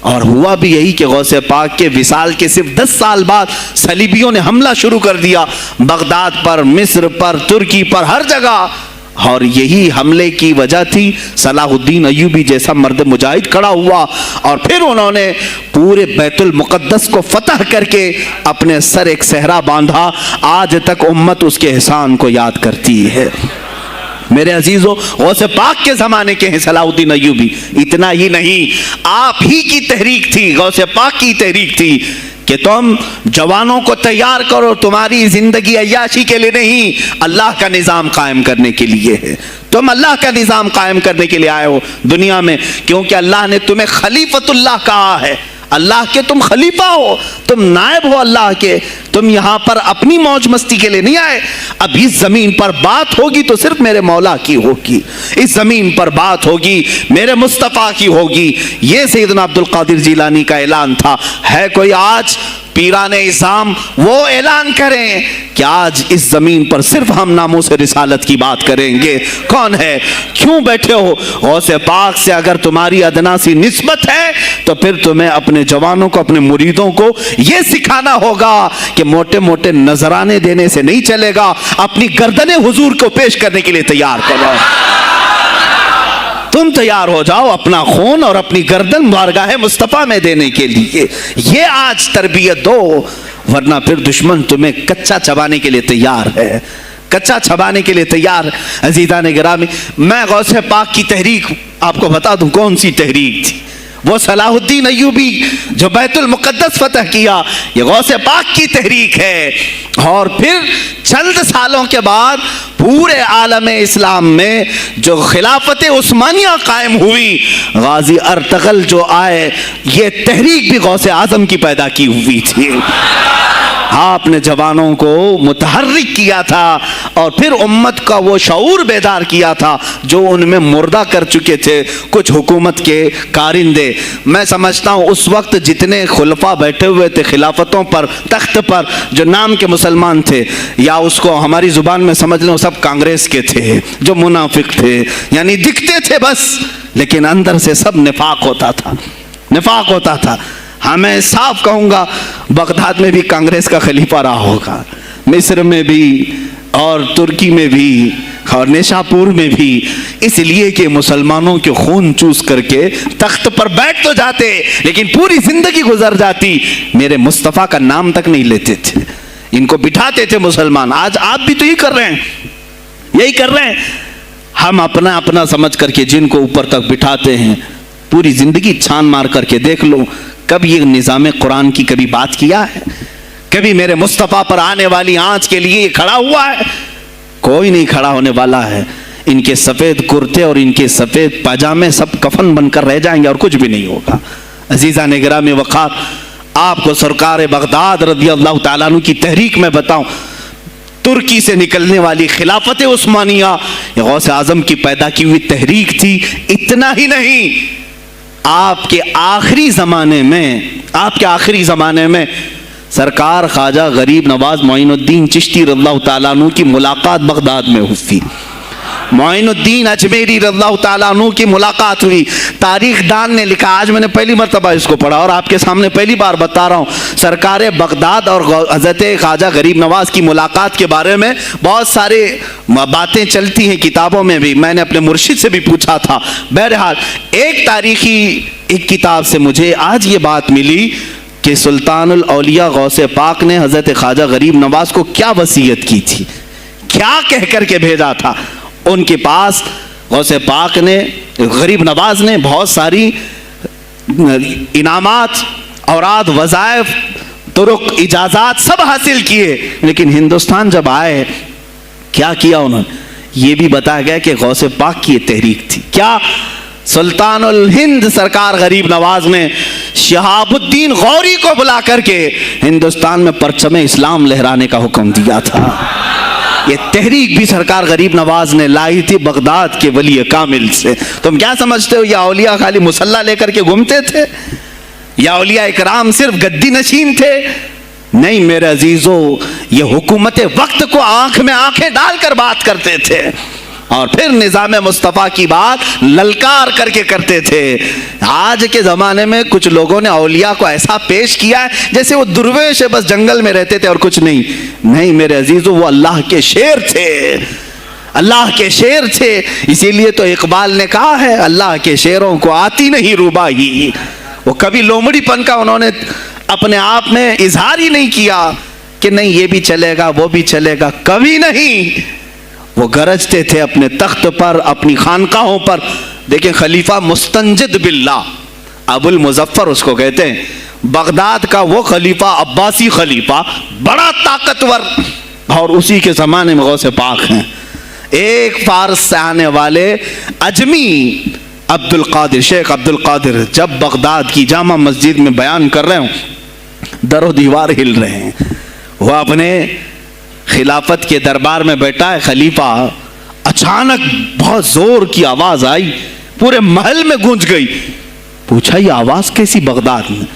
اور ہوا بھی یہی کہ غوث پاک کے وصال کے صرف 10 سال بعد صلیبیوں نے حملہ شروع کر دیا بغداد پر, مصر پر, ترکی پر, ہر جگہ. اور یہی حملے کی وجہ تھی صلاح الدین ایوبی جیسا مرد مجاہد کھڑا ہوا, اور پھر انہوں نے پورے بیت المقدس کو فتح کر کے اپنے سر ایک صحرا باندھا. آج تک امت اس کے احسان کو یاد کرتی ہے. میرے عزیزو, غوث پاک کے زمانے کے ہیں صلاح الدین ایوبی. اتنا ہی نہیں, آپ ہی کی تحریک تھی, غوث پاک کی تحریک تھی کہ تم جوانوں کو تیار کرو, تمہاری زندگی عیاشی کے لیے نہیں, اللہ کا نظام قائم کرنے کے لیے ہے. تم اللہ کا نظام قائم کرنے کے لیے آئے ہو دنیا میں, کیونکہ اللہ نے تمہیں خلیفۃ اللہ کہا ہے. اللہ کے تم خلیفہ ہو, تم نائب ہو اللہ کے. تم یہاں پر اپنی موج مستی کے لیے نہیں آئے. اب اس زمین پر بات ہوگی تو صرف میرے مولا کی ہوگی, اس زمین پر بات ہوگی میرے مصطفیٰ کی ہوگی. یہ سیدنا عبد القادر جیلانی کا اعلان تھا. ہے کوئی آج پیران اعظام وہ اعلان کریں کہ آج اس زمین پر صرف ہم ناموس رسالت کی بات کریں گے؟ کون ہے؟ کیوں بیٹھے ہو؟ غوث پاک سے اگر تمہاری ادنا سی نسبت ہے تو پھر تمہیں اپنے جوانوں کو, اپنے مریدوں کو یہ سکھانا ہوگا کہ موٹے موٹے نذرانے دینے سے نہیں چلے گا, اپنی گردنیں حضور کو پیش کرنے کے لیے تیار کرو. تم تیار ہو جاؤ اپنا خون اور اپنی گردن بارگاہ مصطفیٰ میں دینے کے لیے. یہ آج تربیت دو, ورنہ پھر دشمن تمہیں کچا چبانے کے لیے تیار ہے, کچا چھبانے کے لیے تیار. عزیزان گرامی, میں غوث پاک کی تحریک آپ کو بتا دوں کون سی تحریک تھی. وہ صلاح الدین ایوبی جو بیت المقدس فتح کیا, یہ غوث پاک کی تحریک ہے. اور پھر چند سالوں کے بعد پورے عالم اسلام میں جو خلافت عثمانیہ قائم ہوئی, غازی ارطغرل جو آئے, یہ تحریک بھی غوث اعظم کی پیدا کی ہوئی تھی. آپ نے جوانوں کو متحرک کیا تھا اور پھر امت کا وہ شعور بیدار کیا تھا جو ان میں مردہ کر چکے تھے کچھ حکومت کے کارندے. میں سمجھتا ہوں اس وقت جتنے خلفاء بیٹھے ہوئے تھے خلافتوں پر, تخت پر, جو نام کے مسلمان تھے, یا اس کو ہماری زبان میں سمجھ لیں سب کانگریس کے تھے, جو منافق تھے, یعنی دکھتے تھے بس, لیکن اندر سے سب نفاق ہوتا تھا, نفاق ہوتا تھا. ہاں میں صاف کہوں گا, بغداد میں بھی کانگریس کا خلیفہ رہا ہوگا, مصر میں بھی اور ترکی میں بھی, اور نیشاپور میں بھی اس لیے کہ مسلمانوں کے خون چوس کر کے تخت پر بیٹھ تو جاتے لیکن پوری زندگی گزر جاتی، میرے مصطفیٰ کا نام تک نہیں لیتے تھے، ان کو بٹھاتے تھے مسلمان۔ آج آپ بھی تو یہی کر رہے ہیں، یہی کر رہے ہیں۔ ہم اپنا اپنا سمجھ کر کے جن کو اوپر تک بٹھاتے ہیں، پوری زندگی چھان مار کر کے دیکھ لو، کب یہ نظام قرآن کی کبھی بات کیا ہے؟ کبھی میرے مصطفیٰ پر آنے والی آنچ کے لیے یہ کھڑا ہوا ہے؟ کوئی نہیں کھڑا ہونے والا ہے۔ ان کے سفید کرتے اور ان کے سفید پاجامے سب کفن بن کر رہ جائیں گے اور کچھ بھی نہیں ہوگا۔ عزیزان گرامی وقار، آپ کو سرکار بغداد رضی اللہ تعالیٰ عنہ کی تحریک میں بتاؤں، ترکی سے نکلنے والی خلافت عثمانیہ یہ غوث اعظم کی پیدا کی ہوئی تحریک تھی۔ اتنا ہی نہیں، آپ کے آخری زمانے میں سرکار خواجہ غریب نواز معین الدین چشتی رضی اللہ تعالیٰ عنہ کی ملاقات بغداد میں ہوئی، معین الدین اجمیری رضی اللہ تعالیٰ عنہ کی ملاقات ہوئی۔ تاریخ دان نے لکھا، آج میں نے پہلی مرتبہ اس کو پڑھا اور آپ کے سامنے پہلی بار بتا رہا ہوں، سرکار بغداد اور حضرت خواجہ غریب نواز کی ملاقات کے بارے میں بہت سارے باتیں چلتی ہیں کتابوں میں بھی، میں نے اپنے مرشد سے بھی پوچھا تھا۔ بہرحال ایک کتاب سے مجھے آج یہ بات ملی کہ سلطان الاولیاء غوث پاک نے حضرت خواجہ غریب نواز کو کیا وصیت کی تھی، کیا کہہ کر کے بھیجا تھا۔ ان کے پاس غوث پاک نے، غریب نواز نے بہت ساری انعامات، اوراد، وظائف، طرق، اجازات سب حاصل کیے، لیکن ہندوستان جب آئے کیا کیا انہوں نے؟ یہ بھی بتایا گیا کہ غوث پاک کی یہ تحریک تھی۔ کیا؟ سلطان الہند سرکار غریب نواز نے شہاب الدین غوری کو بلا کر کے ہندوستان میں پرچم اسلام لہرانے کا حکم دیا تھا۔ یہ تحریک بھی سرکار غریب نواز نے لائی تھی بغداد کے ولی کامل سے۔ تم کیا سمجھتے ہو یہ اولیاء خالی مسلح لے کر کے گھومتے تھے؟ یا اولیاء اکرام صرف گدی نشین تھے؟ نہیں میرے عزیزو، یہ حکومت وقت کو آنکھ میں آنکھیں ڈال کر بات کرتے تھے اور پھر نظام مصطفیٰ کی بات للکار کر کے کرتے تھے۔ آج کے زمانے میں کچھ لوگوں نے اولیاء کو ایسا پیش کیا ہے جیسے وہ درویش ہے، بس جنگل میں رہتے تھے اور کچھ نہیں۔ نہیں میرے عزیزو، وہ اللہ کے شیر تھے، اللہ کے شیر تھے۔ اسی لیے تو اقبال نے کہا ہے، اللہ کے شیروں کو آتی نہیں روباہی۔ وہ کبھی لومڑی پن کا انہوں نے اپنے آپ میں اظہار ہی نہیں کیا کہ نہیں یہ بھی چلے گا وہ بھی چلے گا، کبھی نہیں۔ وہ گرجتے تھے اپنے تخت پر، اپنی خانقاہوں پر۔ دیکھیں خلیفہ مستنجد باللہ، ابو المظفر اس کو کہتے ہیں، بغداد کا وہ خلیفہ، عباسی خلیفہ، بڑا طاقتور، اور اسی کے زمانے میں غوث پاک ہیں۔ ایک فارس سے آنے والے اجمی عبد القادر، شیخ عبد القادر، جب بغداد کی جامع مسجد میں بیان کر رہے ہوں، در و دیوار ہل رہے ہیں۔ وہ اپنے خلافت کے دربار میں بیٹھا ہے خلیفہ، اچانک بہت زور کی آواز آئی، پورے محل میں گونج گئی۔ پوچھا یہ آواز کیسی بغداد میں؟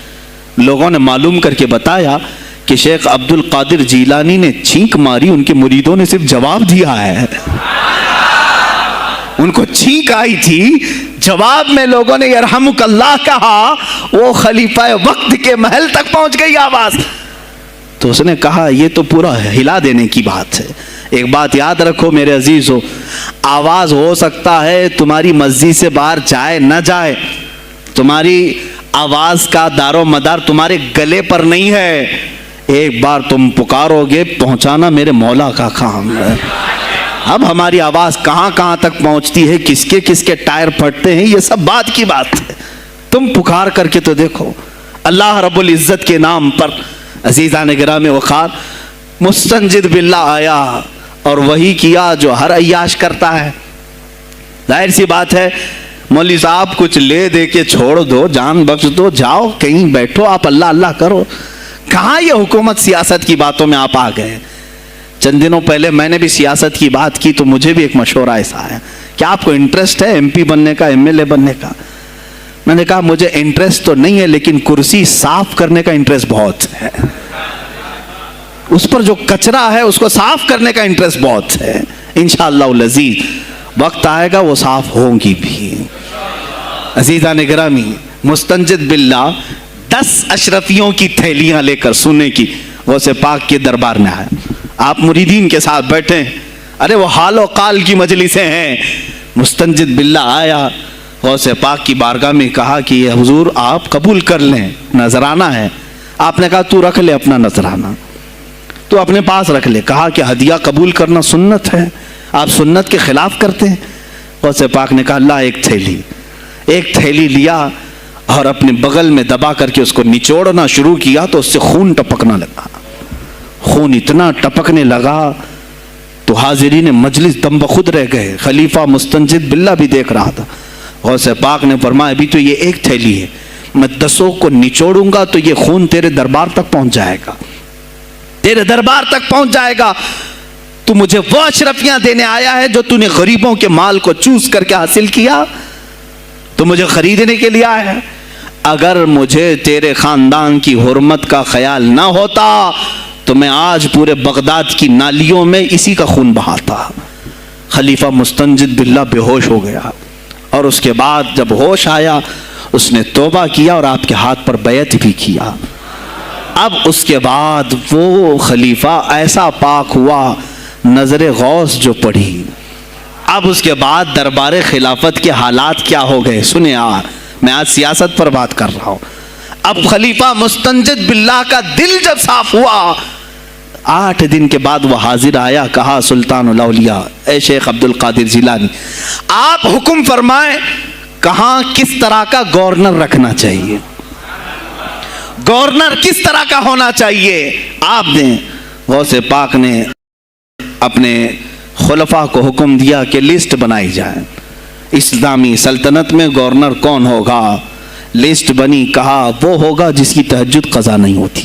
لوگوں نے معلوم کر کے بتایا کہ شیخ عبد القادر جیلانی نے چھینک ماری، ان کے مریدوں نے صرف جواب دیا ہے۔ ان کو چھینک آئی تھی، جواب میں لوگوں نے یرحمک اللہ کہا، وہ خلیفہ وقت کے محل تک پہنچ گئی آواز۔ تو اس نے کہا یہ تو پورا ہلا دینے کی بات ہے۔ ایک بات یاد رکھو میرے عزیزو، آواز ہو سکتا ہے تمہاری مسجد سے باہر جائے نہ جائے، تمہاری آواز کا دار و مدار تمہارے گلے پر نہیں ہے، ایک بار تم پکارو گے پہنچانا میرے مولا کا کام ہے۔ اب ہماری آواز کہاں کہاں تک پہنچتی ہے، کس کے ٹائر پھٹتے ہیں، یہ سب بات کی بات ہے۔ تم پکار کر کے تو دیکھو اللہ رب العزت کے نام پر۔ عزیزان گرامی وقار، مستنجد باللہ آیا اور وہی کیا جو ہر عیاش کرتا ہے۔ ظاہر سی بات ہے، مولوی صاحب کچھ لے دے کے چھوڑ دو، جان بخش دو، جاؤ کہیں بیٹھو، آپ اللہ اللہ کرو۔ کہاں یہ حکومت سیاست کی باتوں میں آپ آ گئے؟ چند دنوں پہلے میں نے بھی سیاست کی بات کی تو مجھے بھی ایک مشورہ ایسا ہے کہ آپ کو انٹرسٹ ہے MP بننے کا، MLA بننے کا؟ میں نے کہا مجھے انٹرسٹ تو نہیں ہے لیکن کرسی صاف کرنے کا انٹرسٹ بہت ہے، اس پر جو کچرا ہے اس کو صاف کرنے کا انٹرسٹ بہت ہے۔ انشاءاللہ العزیز وقت آئے گا وہ صاف ہوں گی بھی۔ عزیزان گرامی، مستنجد باللہ 10 اشرفیوں کی تھیلیاں لے کر سونے کی غوث پاک کے دربار میں آیا۔ آپ مریدین کے ساتھ بیٹھے، ارے وہ حال و قال کی مجلسیں ہیں. مستنجد باللہ آیا, غوث پاک کی بارگاہ میں کہا کہ یہ حضور آپ قبول کر لیں, نذرانہ ہے. آپ نے کہا تو رکھ لے اپنا نذرانہ, تو اپنے پاس رکھ لے. کہا کہ ہدیہ قبول کرنا سنت ہے, آپ سنت کے خلاف کرتے ہیں. غوث پاک نے کہا اللہ ایک تھیلی لیا اور اپنے بغل میں دبا کر کے اس کو نچوڑنا شروع کیا تو اس سے خون ٹپکنا لگا. خون اتنا ٹپکنے لگا تو حاضرین مجلس دم بخود رہ گئے. خلیفہ مستنجد باللہ بھی دیکھ رہا تھا. غوث پاک نے فرمایا ابھی تو یہ ایک تھیلی ہے, میں 10 کو نچوڑوں گا تو یہ خون تیرے دربار تک پہنچ جائے گا, تیرے دربار تک پہنچ جائے گا. تو مجھے وہ اشرفیاں دینے آیا ہے جو تو نے غریبوں کے مال کو چوس کر کے حاصل کیا, تو مجھے خریدنے کے لیے آیا ہے. اگر مجھے تیرے خاندان کی حرمت کا خیال نہ ہوتا تو میں آج پورے بغداد کی نالیوں میں اسی کا خون بہاتا. خلیفہ مستنجد باللہ بے ہوش ہو گیا, اور اس کے بعد جب ہوش آیا اس نے توبہ کیا اور آپ کے ہاتھ پر بیعت بھی کیا. اب اس کے بعد وہ خلیفہ ایسا پاک ہوا, نظر غوث جو پڑی. اب اس کے بعد دربار خلافت کے حالات کیا ہو گئے سنیں. میں آج سیاست پر بات کر رہا ہوں. اب خلیفہ مستنجد باللہ کا دل جب صاف ہوا, 8 دن کے بعد وہ حاضر آیا. کہا سلطان الاولیاء اے شیخ عبد القادر جیلانی, آپ حکم فرمائیں کہاں کس طرح کا گورنر رکھنا چاہیے, گورنر کس طرح کا ہونا چاہیے آپ نے. غوث پاک نے اپنے خلفاء کو حکم دیا کہ لسٹ بنائی جائے, اسلامی سلطنت میں گورنر کون ہوگا. لسٹ بنی. کہا وہ ہوگا جس کی تہجد قضا نہیں ہوتی,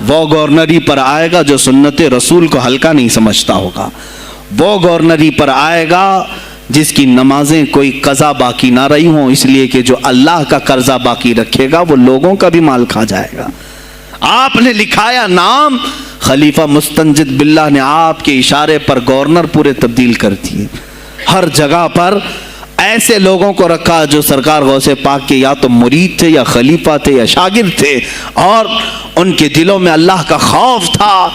وہ گورنری پر آئے گا جو سنت رسول کو ہلکا نہیں سمجھتا ہوگا, وہ گورنری پر آئے گا جس کی نمازیں کوئی قضا باقی نہ رہی ہوں, اس لیے کہ جو اللہ کا قرضہ باقی رکھے گا وہ لوگوں کا بھی مال کھا جائے گا. آپ نے لکھایا نام, خلیفہ مستنجد باللہ نے آپ کے اشارے پر گورنر پورے تبدیل کر دیے. ہر جگہ پر ایسے لوگوں کو رکھا جو سرکار غوث پاک کے یا تو مرید تھے یا خلیفہ تھے یا شاگرد تھے, اور ان کے دلوں میں اللہ کا خوف تھا,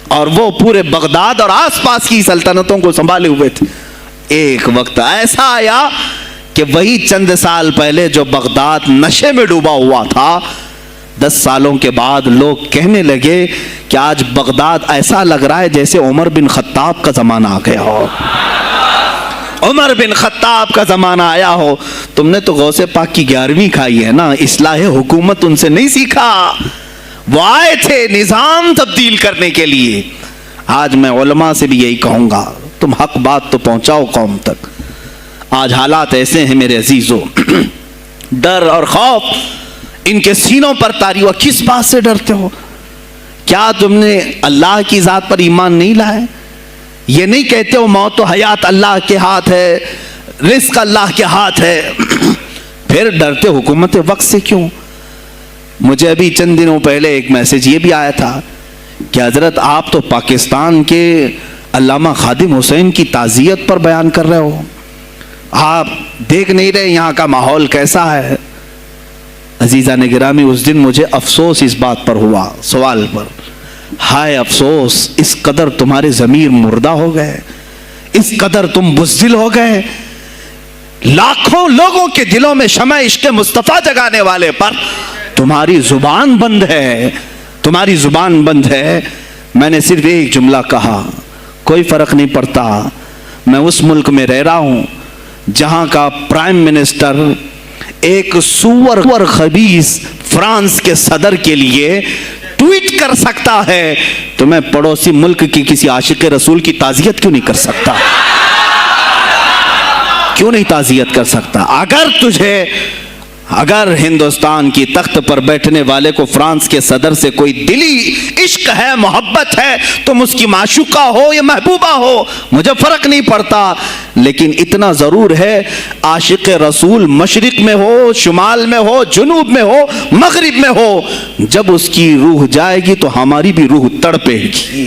اور وہ پورے بغداد اور آس پاس کی سلطنتوں کو سنبھالے ہوئے تھے. ایک وقت ایسا آیا کہ وہی چند سال پہلے جو بغداد نشے میں ڈوبا ہوا تھا, 10 سالوں کے بعد لوگ کہنے لگے کہ آج بغداد ایسا لگ رہا ہے جیسے عمر بن خطاب کا زمانہ آ گیا ہو, عمر بن خطاب کا زمانہ آیا ہو. تم نے تو غوث پاک کی 11ویں کھائی ہے نا, اصلاح حکومت ان سے نہیں سیکھا. وہ آئے تھے نظام تبدیل کرنے کے لیے. آج میں علماء سے بھی یہی کہوں گا, تم حق بات تو پہنچاؤ قوم تک. آج حالات ایسے ہیں میرے عزیزوں, ڈر اور خوف ان کے سینوں پر طاری ہوا. کس بات سے ڈرتے ہو؟ کیا تم نے اللہ کی ذات پر ایمان نہیں لائے؟ یہ نہیں کہتے ہو موت و حیات اللہ کے ہاتھ ہے, رزق اللہ کے ہاتھ ہے, پھر ڈرتے حکومت وقت سے کیوں؟ مجھے ابھی چند دنوں پہلے ایک میسج یہ بھی آیا تھا کہ حضرت آپ تو پاکستان کے علامہ خادم حسین کی تعزیت پر بیان کر رہے ہو, آپ دیکھ نہیں رہے یہاں کا ماحول کیسا ہے. عزیزان گرامی, اس دن مجھے افسوس اس بات پر ہوا, سوال پر, ہائے افسوس, اس قدر تمہارے ضمیر مردہ ہو گئے, اس قدر تم بزدل ہو گئے. لاکھوں لوگوں کے دلوں میں شمع عشق مصطفیٰ جگانے والے پر تمہاری زبان بند ہے, تمہاری زبان بند ہے. میں نے صرف ایک جملہ کہا, کوئی فرق نہیں پڑتا, میں اس ملک میں رہ رہا ہوں جہاں کا پرائم منسٹر ایک سور خبیث فرانس کے صدر کے لیے ٹویٹ کر سکتا ہے, تو میں پڑوسی ملک کی کسی عاشق رسول کی تعزیت کیوں نہیں کر سکتا؟ کیوں نہیں تعزیت کر سکتا؟ اگر ہندوستان کی تخت پر بیٹھنے والے کو فرانس کے صدر سے کوئی دلی عشق ہے, محبت ہے, تم اس کی معشوقہ ہو یا محبوبہ ہو, مجھے فرق نہیں پڑتا, لیکن اتنا ضرور ہے عاشق رسول مشرق میں ہو, شمال میں ہو, جنوب میں ہو, مغرب میں ہو, جب اس کی روح جائے گی تو ہماری بھی روح تڑپے گی,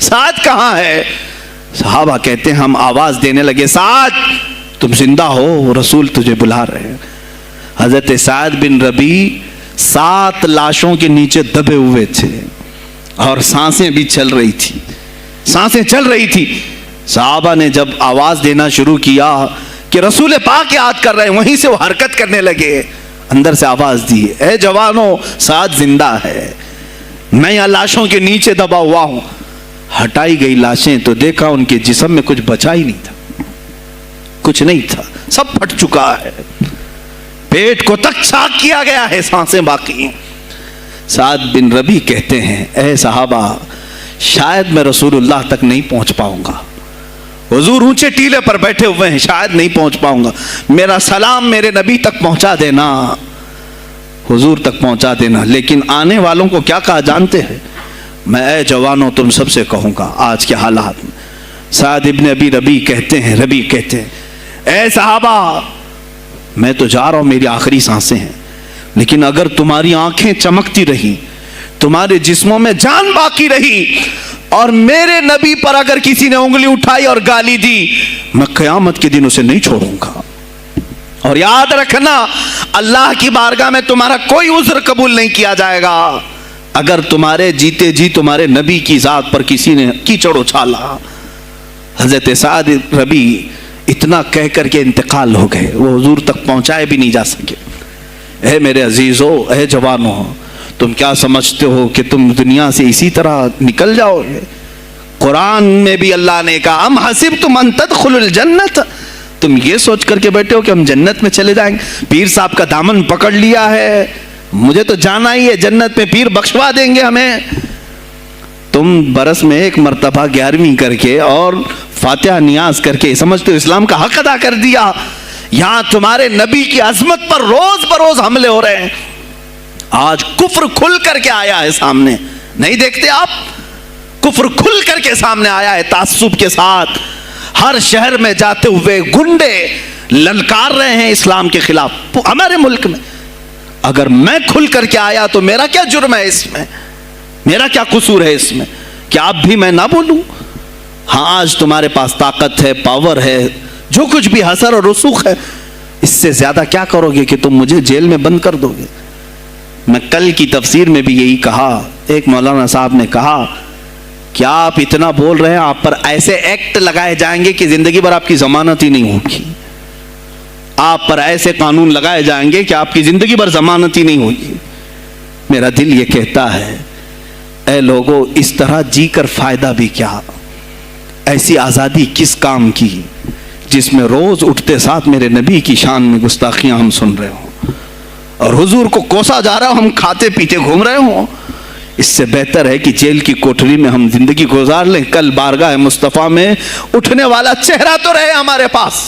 سعد کہاں ہے؟ صحابہ کہتے ہیں ہم آواز دینے لگے سعد تم زندہ ہو، رسول تجھے بلا رہے ہیں۔ حضرت سعد بن ربیع 7 لاشوں کے نیچے دبے ہوئے تھے اور سانسیں بھی چل رہی تھی، سانسیں چل رہی تھی۔ صحابہ نے جب آواز دینا شروع کیا کہ رسول پاک یاد کر رہے ہیں، وہیں سے وہ حرکت کرنے لگے، اندر سے آواز دی اے جوانوں سعد زندہ ہے، میں یہاں لاشوں کے نیچے دبا ہوا ہوں۔ ہٹائی گئی لاشیں تو دیکھا ان کے جسم میں کچھ بچا ہی نہیں تھا، کچھ نہیں تھا، سب پھٹ چکا ہے، پیٹ کو تک چاک کیا گیا ہے، سانسیں باقی۔ سعد بن ربیع کہتے ہیں اے صحابہ شاید میں رسول اللہ تک نہیں پہنچ پاؤں گا، حضور اونچے ٹیلے پر بیٹھے ہوئے ہیں، شاید نہیں پہنچ پاؤں گا، میرا سلام میرے نبی تک پہنچا دینا، حضور تک پہنچا دینا۔ لیکن آنے والوں کو کیا کہا جانتے ہیں؟ میں اے جوانوں تم سب سے کہوں گا آج کے حالات میں۔ سعد ابن ابی ربیع کہتے ہیں اے صحابہ میں تو جا رہا ہوں، میری آخری سانسیں ہیں، لیکن اگر تمہاری آنکھیں چمکتی رہی، تمہارے جسموں میں جان باقی رہی، اور میرے نبی پر اگر کسی نے انگلی اٹھائی اور گالی دی، میں قیامت کے دن اسے نہیں چھوڑوں گا۔ اور یاد رکھنا اللہ کی بارگاہ میں تمہارا کوئی عذر قبول نہیں کیا جائے گا اگر تمہارے جیتے جی تمہارے نبی کی ذات پر کسی نے کیچڑ اچھالا۔ حضرت سعد ربیع اتنا کہہ کر کے انتقال ہو گئے، وہ حضور تک پہنچائے بھی نہیں جا سکے۔ اے میرے عزیزو، اے جوانو، تم کیا سمجھتے ہو کہ تم دنیا سے اسی طرح نکل جاؤ گے؟ قرآن میں بھی اللہ نے کہا ام حسبتم ان تدخلوا الجنت، تم یہ سوچ کر کے بیٹھے ہو کہ ہم جنت میں چلے جائیں گے؟ پیر صاحب کا دامن پکڑ لیا ہے، مجھے تو جانا ہی ہے جنت میں، پیر بخشوا دیں گے ہمیں۔ تم برس میں ایک مرتبہ 11ویں کر کے اور فاتحہ نیاز کر کے سمجھتے ہو اسلام کا حق ادا کر دیا؟ یہاں تمہارے نبی کی عظمت پر روز بروز حملے ہو رہے ہیں۔ آج کفر کھل کر کے آیا ہے سامنے، نہیں دیکھتے آپ؟ کفر کھل کر کے سامنے آیا ہے تعصب کے ساتھ، ہر شہر میں جاتے ہوئے گنڈے للکار رہے ہیں اسلام کے خلاف ہمارے ملک میں۔ اگر میں کھل کر کے آیا تو میرا کیا جرم ہے اس میں؟ میرا کیا قصور ہے اس میں کہ آپ بھی میں نہ بولوں؟ ہاں آج تمہارے پاس طاقت ہے، پاور ہے، جو کچھ بھی حسر اور رسوخ ہے، اس سے زیادہ کیا کرو گے کہ تم مجھے جیل میں بند کر دو گے؟ میں کل کی تفسیر میں بھی یہی کہا، ایک مولانا صاحب نے کہا کیا آپ اتنا بول رہے ہیں، آپ پر ایسے ایکٹ لگائے جائیں گے کہ زندگی بھر آپ کی ضمانت ہی نہیں ہوگی، آپ پر ایسے قانون لگائے جائیں گے کہ آپ کی زندگی بھر ضمانت ہی نہیں ہوگی۔ میرا دل یہ کہتا ہے اے لوگو، اس طرح جی کر فائدہ بھی کیا؟ ایسی آزادی کس کام کی جس میں روز اٹھتے ساتھ میرے نبی کی شان میں گستاخیاں ہم سن رہے ہوں اور حضور کو کوسا جا رہا ہوں، ہم کھاتے پیتے گھوم رہے ہوں؟ اس سے بہتر ہے کہ جیل کی کوٹری میں ہم زندگی گزار لیں، کل بارگاہ مصطفیٰ میں اٹھنے والا چہرہ تو رہے ہمارے پاس۔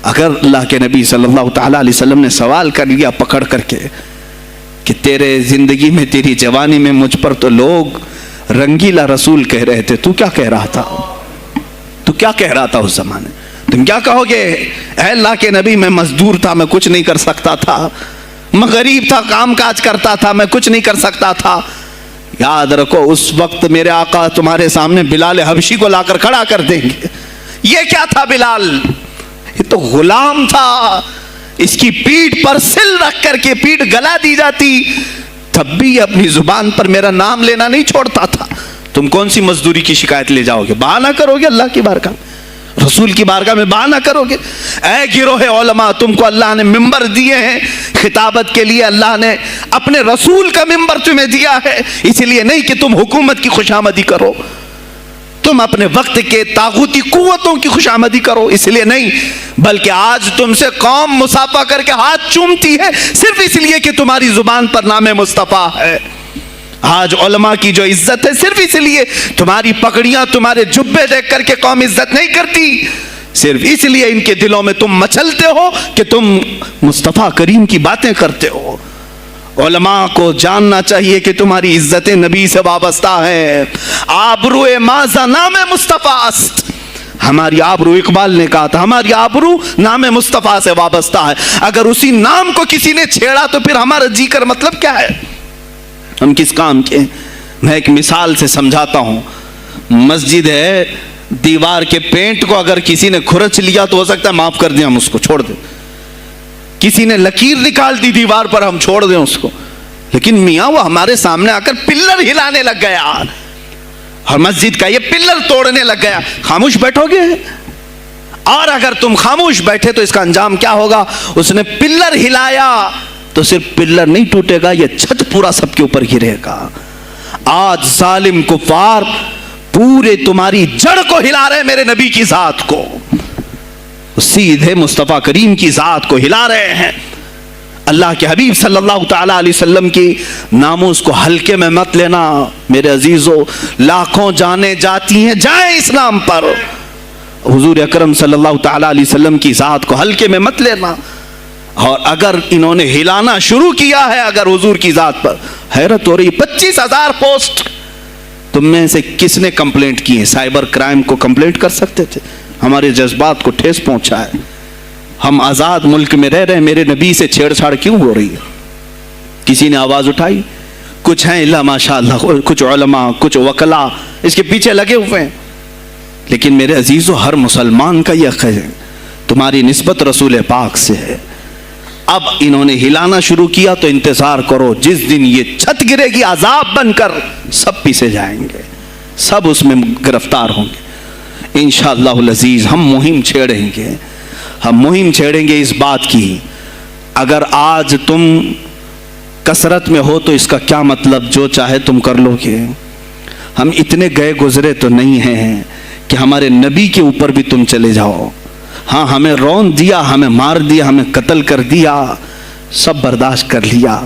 اگر اللہ کے نبی صلی اللہ تعالیٰ علیہ وسلم نے سوال کر لیا پکڑ کر کے کہ تیرے زندگی میں، تیری جوانی میں مجھ پر تو لوگ رنگیلا رسول کہہ رہے تھے، تو کیا کہہ رہا تھا؟ تو کیا کہہ رہا تھا اس زمانے؟ تم کیا کہو گے؟ اے اللہ کے نبی میں مزدور تھا، میں کچھ نہیں کر سکتا تھا، میں غریب تھا، کام کاج کرتا تھا، میں کچھ نہیں کر سکتا تھا۔ یاد رکھو اس وقت میرے آقا تمہارے سامنے بلال حبشی کو لا کر کھڑا کر دیں گے۔ یہ کیا تھا بلال؟ یہ تو غلام تھا، اس کی پیٹھ پر سل رکھ کر کے پیٹھ گلا دی جاتی، تب بھی اپنی زبان پر میرا نام لینا نہیں چھوڑتا تھا۔ تم کون سی مزدوری کی شکایت لے جاؤ گے؟ بہانہ کرو گے اللہ کی بارگاہ میں، رسول کی بارگاہ میں بہانہ کرو گے؟ اے گروہ علماء، تم کو اللہ نے ممبر دیے ہیں خطابت کے لیے، اللہ نے اپنے رسول کا ممبر تمہیں دیا ہے، اس لیے نہیں کہ تم حکومت کی خوشامدی کرو، تم اپنے وقت کے طاغوتی قوتوں کی خوشامدی کرو، اس لیے نہیں، بلکہ آج تم سے قوم مصافحہ کر کے ہاتھ چومتی ہے صرف اس لیے کہ تمہاری زبان پر نام مصطفیٰ ہے۔ آج علماء کی جو عزت ہے صرف اس لیے، تمہاری پگڑیاں، تمہارے جبے دیکھ کر کے قوم عزت نہیں کرتی، صرف اس لیے ان کے دلوں میں تم مچلتے ہو کہ تم مصطفیٰ کریم کی باتیں کرتے ہو۔ علماء کو جاننا چاہیے کہ تمہاری عزت نبی سے وابستہ ہے۔ آبرو مازا نام مصطفیٰ است، ہماری آبرو، اقبال نے کہا تھا، ہماری آبرو نام مصطفیٰ سے وابستہ ہے۔ اگر اسی نام کو کسی نے چھیڑا تو پھر ہمارا جی کر مطلب کیا ہے؟ ہم کس کام کے؟ میں ایک مثال سے سمجھاتا ہوں. مسجد ہے, دیوار کے پینٹ کو اگر کسی نے کھرچ لیا تو ہو سکتا ہے معاف کر دیں, ہم اس کو چھوڑ دیں. کسی نے لکیر نکال دی دیوار پر, ہم چھوڑ دیں اس کو. لیکن میاں وہ ہمارے سامنے آ کر پلر ہلانے لگ گیا اور مسجد کا یہ پلر توڑنے لگ گیا, خاموش بیٹھو گے؟ اور اگر تم خاموش بیٹھے تو اس کا انجام کیا ہوگا؟ اس نے پلر ہلایا تو صرف پلر نہیں ٹوٹے گا, یہ چھت پورا سب کے اوپر گرے گا. آج ظالم کفار پورے تمہاری جڑ کو ہلا رہے, میرے نبی کی ذات کو, سیدھے مصطفیٰ کریم کی ذات کو ہلا رہے ہیں. اللہ کے حبیب صلی اللہ تعالی علیہ وسلم کی ناموس کو ہلکے میں مت لینا میرے عزیزو. لاکھوں جانیں جاتی ہیں, جائیں اسلام پر. حضور اکرم صلی اللہ تعالی علیہ وسلم کی ذات کو ہلکے میں مت لینا. اور اگر انہوں نے ہلانا شروع کیا ہے اگر حضور کی ذات پر, حیرت ہو رہی, 25,000 پوسٹ تم میں سے کس نے کمپلینٹ کی ہے؟ سائبر کرائم کو کمپلینٹ کر سکتے تھے. ہمارے جذبات کو ٹھیس پہنچا ہے. ہم آزاد ملک میں رہ رہے ہیں, میرے نبی سے چھیڑ چھاڑ کیوں ہو رہی ہے؟ کسی نے آواز اٹھائی؟ کچھ ہیں اللہ ماشاءاللہ, کچھ علماء, کچھ وکلا اس کے پیچھے لگے ہوئے ہیں. لیکن میرے عزیزو, ہر مسلمان کا یہ حق ہے, تمہاری نسبت رسول پاک سے ہے. اب انہوں نے ہلانا شروع کیا تو انتظار کرو, جس دن یہ چھت گرے گی عذاب بن کر سب پیچھے جائیں گے, سب اس میں گرفتار ہوں گے. انشاءاللہ العزیز ہم مہم چھیڑیں گے, ہم مہم چھیڑیں گے اس بات کی. اگر آج تم کثرت میں ہو تو اس کا کیا مطلب, جو چاہے تم کر لو گے. ہم اتنے گئے گزرے تو نہیں ہیں کہ ہمارے نبی کے اوپر بھی تم چلے جاؤ. ہاں ہمیں رون دیا, ہمیں مار دیا, ہمیں قتل کر دیا, سب برداشت کر لیا,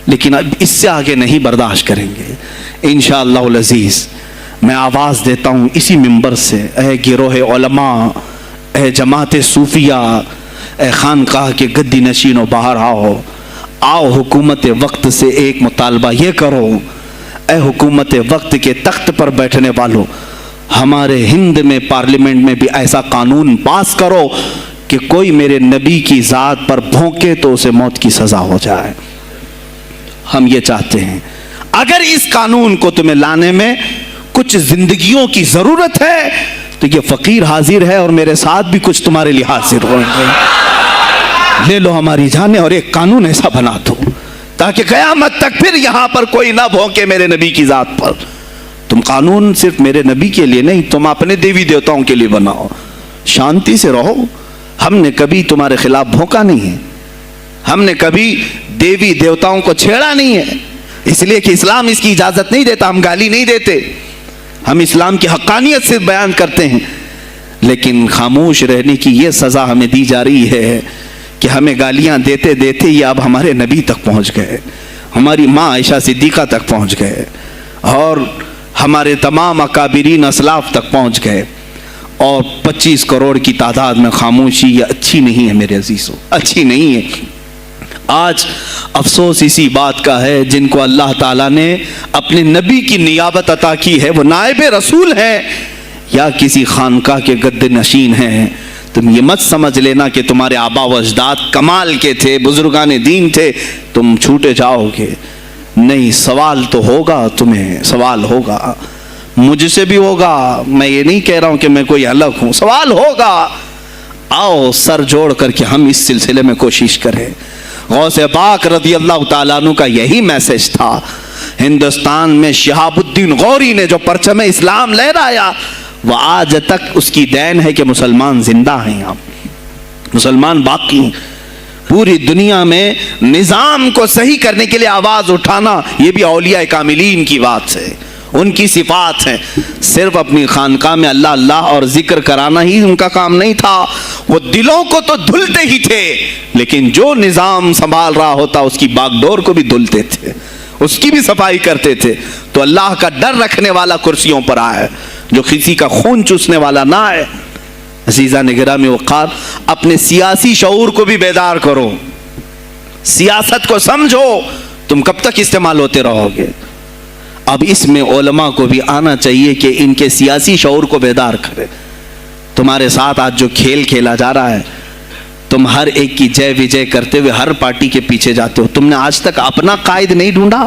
لیکن اب اس سے آگے نہیں برداشت کریں گے انشاءاللہ العزیز. میں آواز دیتا ہوں اسی منبر سے, اے گروہ علماء, اے جماعت صوفیہ, اے خانقاہ کے گدی نشینوں, باہر آؤ. آؤ حکومت وقت سے ایک مطالبہ یہ کرو, اے حکومت وقت کے تخت پر بیٹھنے والوں, ہمارے ہند میں پارلیمنٹ میں بھی ایسا قانون پاس کرو کہ کوئی میرے نبی کی ذات پر بھونکے تو اسے موت کی سزا ہو جائے. ہم یہ چاہتے ہیں. اگر اس قانون کو تمہیں لانے میں کچھ زندگیوں کی ضرورت ہے تو یہ فقیر حاضر ہے اور میرے ساتھ بھی کچھ تمہارے لیے حاضر ہوں گے. لے لو ہماری جانیں اور ایک قانون ایسا بنا دو تاکہ قیامت تک پھر یہاں پر کوئی نہ بھونکے میرے نبی کی ذات پر. تم قانون صرف میرے نبی کے لیے نہیں, تم اپنے دیوی دیوتاؤں کے لیے بناؤ, شانتی سے رہو. ہم نے کبھی تمہارے خلاف بھونکا نہیں ہے, ہم نے کبھی دیوی دیوتاؤں کو چھیڑا نہیں ہے, اس لیے کہ اسلام اس کی اجازت نہیں دیتا. ہم گالی نہیں دیتے, ہم اسلام کی حقانیت سے بیان کرتے ہیں. لیکن خاموش رہنے کی یہ سزا ہمیں دی جا رہی ہے کہ ہمیں گالیاں دیتے دیتے یہ اب ہمارے نبی تک پہنچ گئے, ہماری ماں عائشہ صدیقہ تک پہنچ گئے, اور ہمارے تمام اکابرین اسلاف تک پہنچ گئے. اور 25 کروڑ کی تعداد میں خاموشی یہ اچھی نہیں ہے میرے عزیزو, اچھی نہیں ہے. آج افسوس اسی بات کا ہے جن کو اللہ تعالیٰ نے اپنے نبی کی نیابت عطا کی ہے, وہ نائب رسول ہیں یا کسی خانقاہ کے گدے نشین ہیں. تم یہ مت سمجھ لینا کہ تمہارے آبا و اجداد کمال کے تھے, بزرگان دین تھے, تم چھوٹے جاؤ گے. نہیں, سوال تو ہوگا, تمہیں سوال ہوگا, مجھ سے بھی ہوگا. میں یہ نہیں کہہ رہا ہوں کہ میں کوئی الگ ہوں, سوال ہوگا. آؤ سر جوڑ کر کے ہم اس سلسلے میں کوشش کریں. غوث پاک رضی اللہ تعالیٰ عنہ کا یہی میسج تھا. ہندوستان میں شہاب الدین غوری نے جو پرچم اسلام لہرایا, وہ آج تک اس کی دین ہے کہ مسلمان زندہ ہیں, اب مسلمان باقی ہیں. پوری دنیا میں نظام کو صحیح کرنے کے لیے آواز اٹھانا یہ بھی اولیاء کاملین کی بات ہے, ان کی صفات ہیں. صرف اپنی خانقاہ میں اللہ اللہ اور ذکر کرانا ہی ان کا کام نہیں تھا, وہ دلوں کو تو دھلتے ہی تھے, لیکن جو نظام سنبھال رہا ہوتا اس کی باغ ڈور کو بھی دھلتے تھے, اس کی بھی صفائی کرتے تھے. تو اللہ کا ڈر رکھنے والا کرسیوں پر آئے, جو کسی کا خون چوسنے والا نہ آئے. عزیزان گرامی وقار, اپنے سیاسی شعور کو بھی بیدار کرو, سیاست کو سمجھو. تم کب تک استعمال ہوتے رہو گے؟ اب اس میں علماء کو بھی آنا چاہیے کہ ان کے سیاسی شعور کو بیدار کرے. تمہارے ساتھ آج جو کھیل کھیلا جا رہا ہے, تم ہر ایک کی جے وجے کرتے ہوئے ہر پارٹی کے پیچھے جاتے ہو. تم نے آج تک اپنا قائد نہیں ڈھونڈا,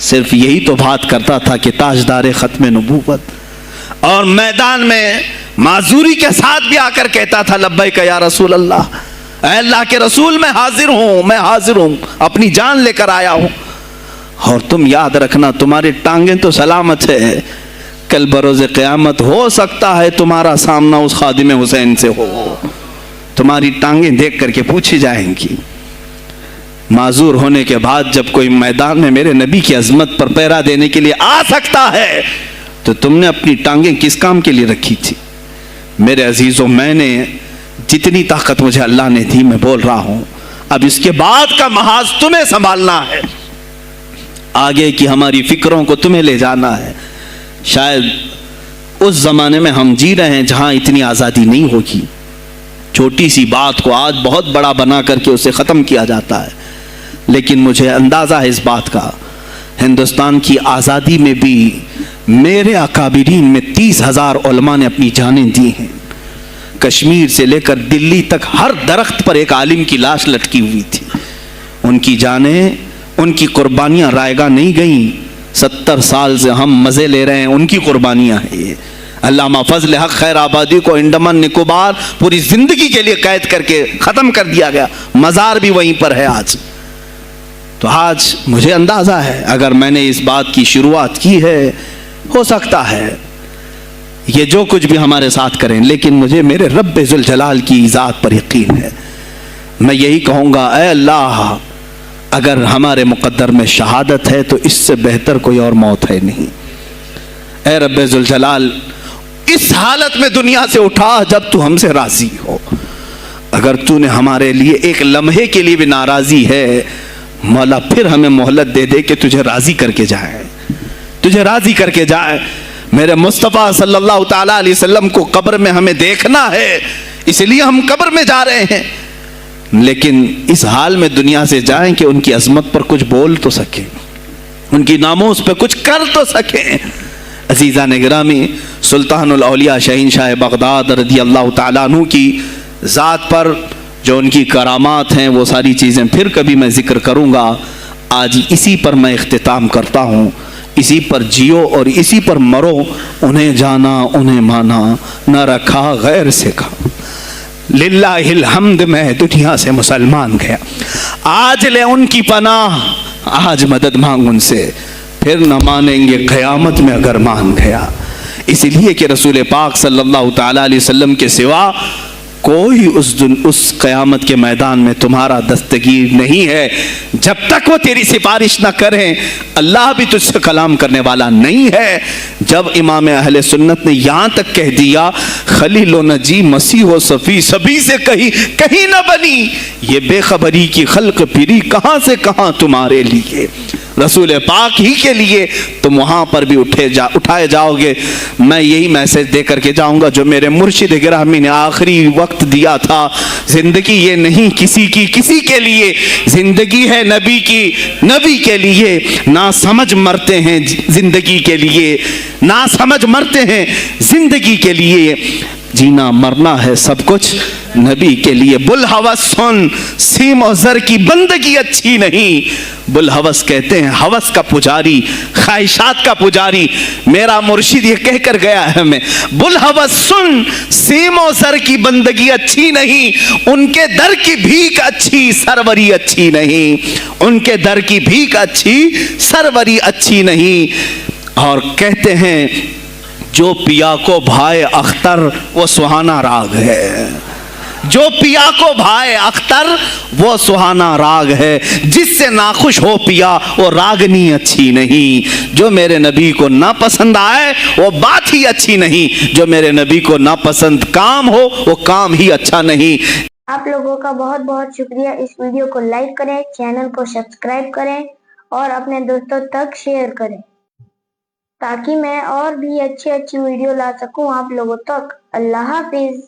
صرف یہی تو بات کرتا تھا کہ تاجدار ختم نبوت، اور میدان میں معذوری کے ساتھ بھی آ کر کہتا تھا لبیک یا رسول اللہ، اے اللہ کے رسول میں حاضر ہوں، اپنی جان لے کر آیا ہوں۔ اور تم یاد رکھنا تمہاری ٹانگیں تو سلامت ہے، کل بروز قیامت ہو سکتا ہے تمہارا سامنا اس خادم حسین سے ہو، تمہاری ٹانگیں دیکھ کر کے پوچھی جائیں گی۔ معذور ہونے کے بعد جب کوئی میدان میں میرے نبی کی عظمت پر پہرا دینے کے لیے آ سکتا ہے تو تم نے اپنی ٹانگیں کس کام کے لیے رکھی تھی؟ میرے عزیزوں، میں نے جتنی طاقت مجھے اللہ نے دی میں بول رہا ہوں، اب اس کے بعد کا محاذ تمہیں سنبھالنا ہے، آگے کی ہماری فکروں کو تمہیں لے جانا ہے۔ شاید اس زمانے میں ہم جی رہے ہیں جہاں اتنی آزادی نہیں ہوگی، چھوٹی سی بات کو آج بہت بڑا بنا کر کے اسے ختم کیا جاتا ہے، لیکن مجھے اندازہ ہے اس بات کا، ہندوستان کی آزادی میں بھی میرے اکابرین میں 30,000 علماء نے اپنی جانیں دی ہیں۔ کشمیر سے لے کر دلی تک ہر درخت پر ایک عالم کی لاش لٹکی ہوئی تھی، ان کی جانیں، ان کی قربانیاں رائے گاہ نہیں گئیں۔ 70 سال سے ہم مزے لے رہے ہیں، ان کی قربانیاں ہیں یہ۔ علامہ فضل حق خیر آبادی کو انڈمان نکوبار پوری زندگی کے لیے قید کر کے ختم کر دیا گیا، مزار بھی وہیں پر ہے آج۔ تو آج مجھے اندازہ ہے اگر میں نے اس بات کی شروعات کی ہے، ہو سکتا ہے یہ جو کچھ بھی ہمارے ساتھ کریں، لیکن مجھے میرے رب ذوالجلال کی ذات پر یقین ہے۔ میں یہی کہوں گا، اے اللہ، اگر ہمارے مقدر میں شہادت ہے تو اس سے بہتر کوئی اور موت ہے نہیں۔ اے رب ذوالجلال، اس حالت میں دنیا سے اٹھا جب تو ہم سے راضی ہو۔ اگر تو نے ہمارے لیے ایک لمحے کے لیے بھی ناراضی ہے، مولا پھر ہمیں مہلت دے دے کہ تجھے راضی کر کے جائے، تجھے راضی کر کے جائے۔ میرے مصطفیٰ صلی اللہ تعالیٰ علیہ وسلم کو قبر میں ہمیں دیکھنا ہے، اس لیے ہم قبر میں جا رہے ہیں، لیکن اس حال میں دنیا سے جائیں کہ ان کی عظمت پر کچھ بول تو سکیں، ان کی ناموس پہ کچھ کر تو سکیں۔ عزیزان گرامی، سلطان الاولیاء شہنشاہ بغداد رضی اللہ تعالیٰ عنہ کی ذات پر جو ان کی کرامات ہیں، وہ ساری چیزیں پھر کبھی میں ذکر کروں گا۔ آج اسی پر میں اختتام کرتا ہوں، اسی پر جیو اور اسی پر مرو، انہیں جانا انہیں مانا، نہ رکھا غیر سے کہا، للہ الحمد میں دنیا سے مسلمان گیا، آج لے ان کی پناہ، آج مدد مانگ ان سے، پھر نہ مانیں گے قیامت میں اگر مان گیا۔ اس لیے کہ رسول پاک صلی اللہ تعالیٰ علیہ وسلم کے سوا کوئی اس قیامت کے میدان میں تمہارا دستگیر نہیں ہے۔ جب تک وہ تیری سفارش نہ کریں، اللہ بھی تجھ سے کلام کرنے والا نہیں ہے۔ جب امام اہل سنت نے یہاں تک کہہ دیا خلیل و نجی مسیح و صفی سبھی سے کہیں نہ بنی، یہ بے خبری کی خلق پھری کہاں سے کہاں تمہارے لیے، رسول پاک ہی کے لیے تم وہاں پر بھی اٹھائے جاؤ گے۔ میں یہی میسج دے کر کے جاؤں گا جو میرے مرشد گرامی نے آخری وقت دیا تھا، زندگی یہ نہیں کسی کی کسی کے لیے، زندگی ہے نبی کی نبی کے لیے، نہ سمجھ مرتے ہیں زندگی کے لیے، نہ سمجھ مرتے ہیں زندگی کے لیے، جینا مرنا ہے سب کچھ نبی کے لیے۔ بلحوث سن، سیم و زر کی بندگی اچھی نہیں۔ بلحوث کہتے ہیں ہوس کا پجاری، خواہشات کا پجاری۔ میرا مرشد یہ کہہ کر گیا ہے ہمیں، بلحوث سن، سیم و زر کی بندگی اچھی نہیں، ان کے در کی بھیک اچھی، سروری اچھی نہیں، ان کے در کی بھیک اچھی، سروری اچھی نہیں۔ اور کہتے ہیں جو پیا کو بھائے اختر وہ سہانا راگ ہے، جو پیا کو بھائے اختر وہ سہانا راگ ہے، جس سے ناخوش ہو پیا وہ راگنی اچھی نہیں۔ جو میرے نبی کو نہ پسند آئے وہ بات ہی اچھی نہیں، جو میرے نبی کو نہ پسند کام ہو وہ کام ہی اچھا نہیں۔ آپ لوگوں کا بہت بہت شکریہ۔ اس ویڈیو کو لائک کریں، چینل کو سبسکرائب کریں اور اپنے دوستوں تک شیئر کریں تاکہ میں اور بھی اچھی ویڈیو لا سکوں آپ لوگوں تک۔ اللہ حافظ۔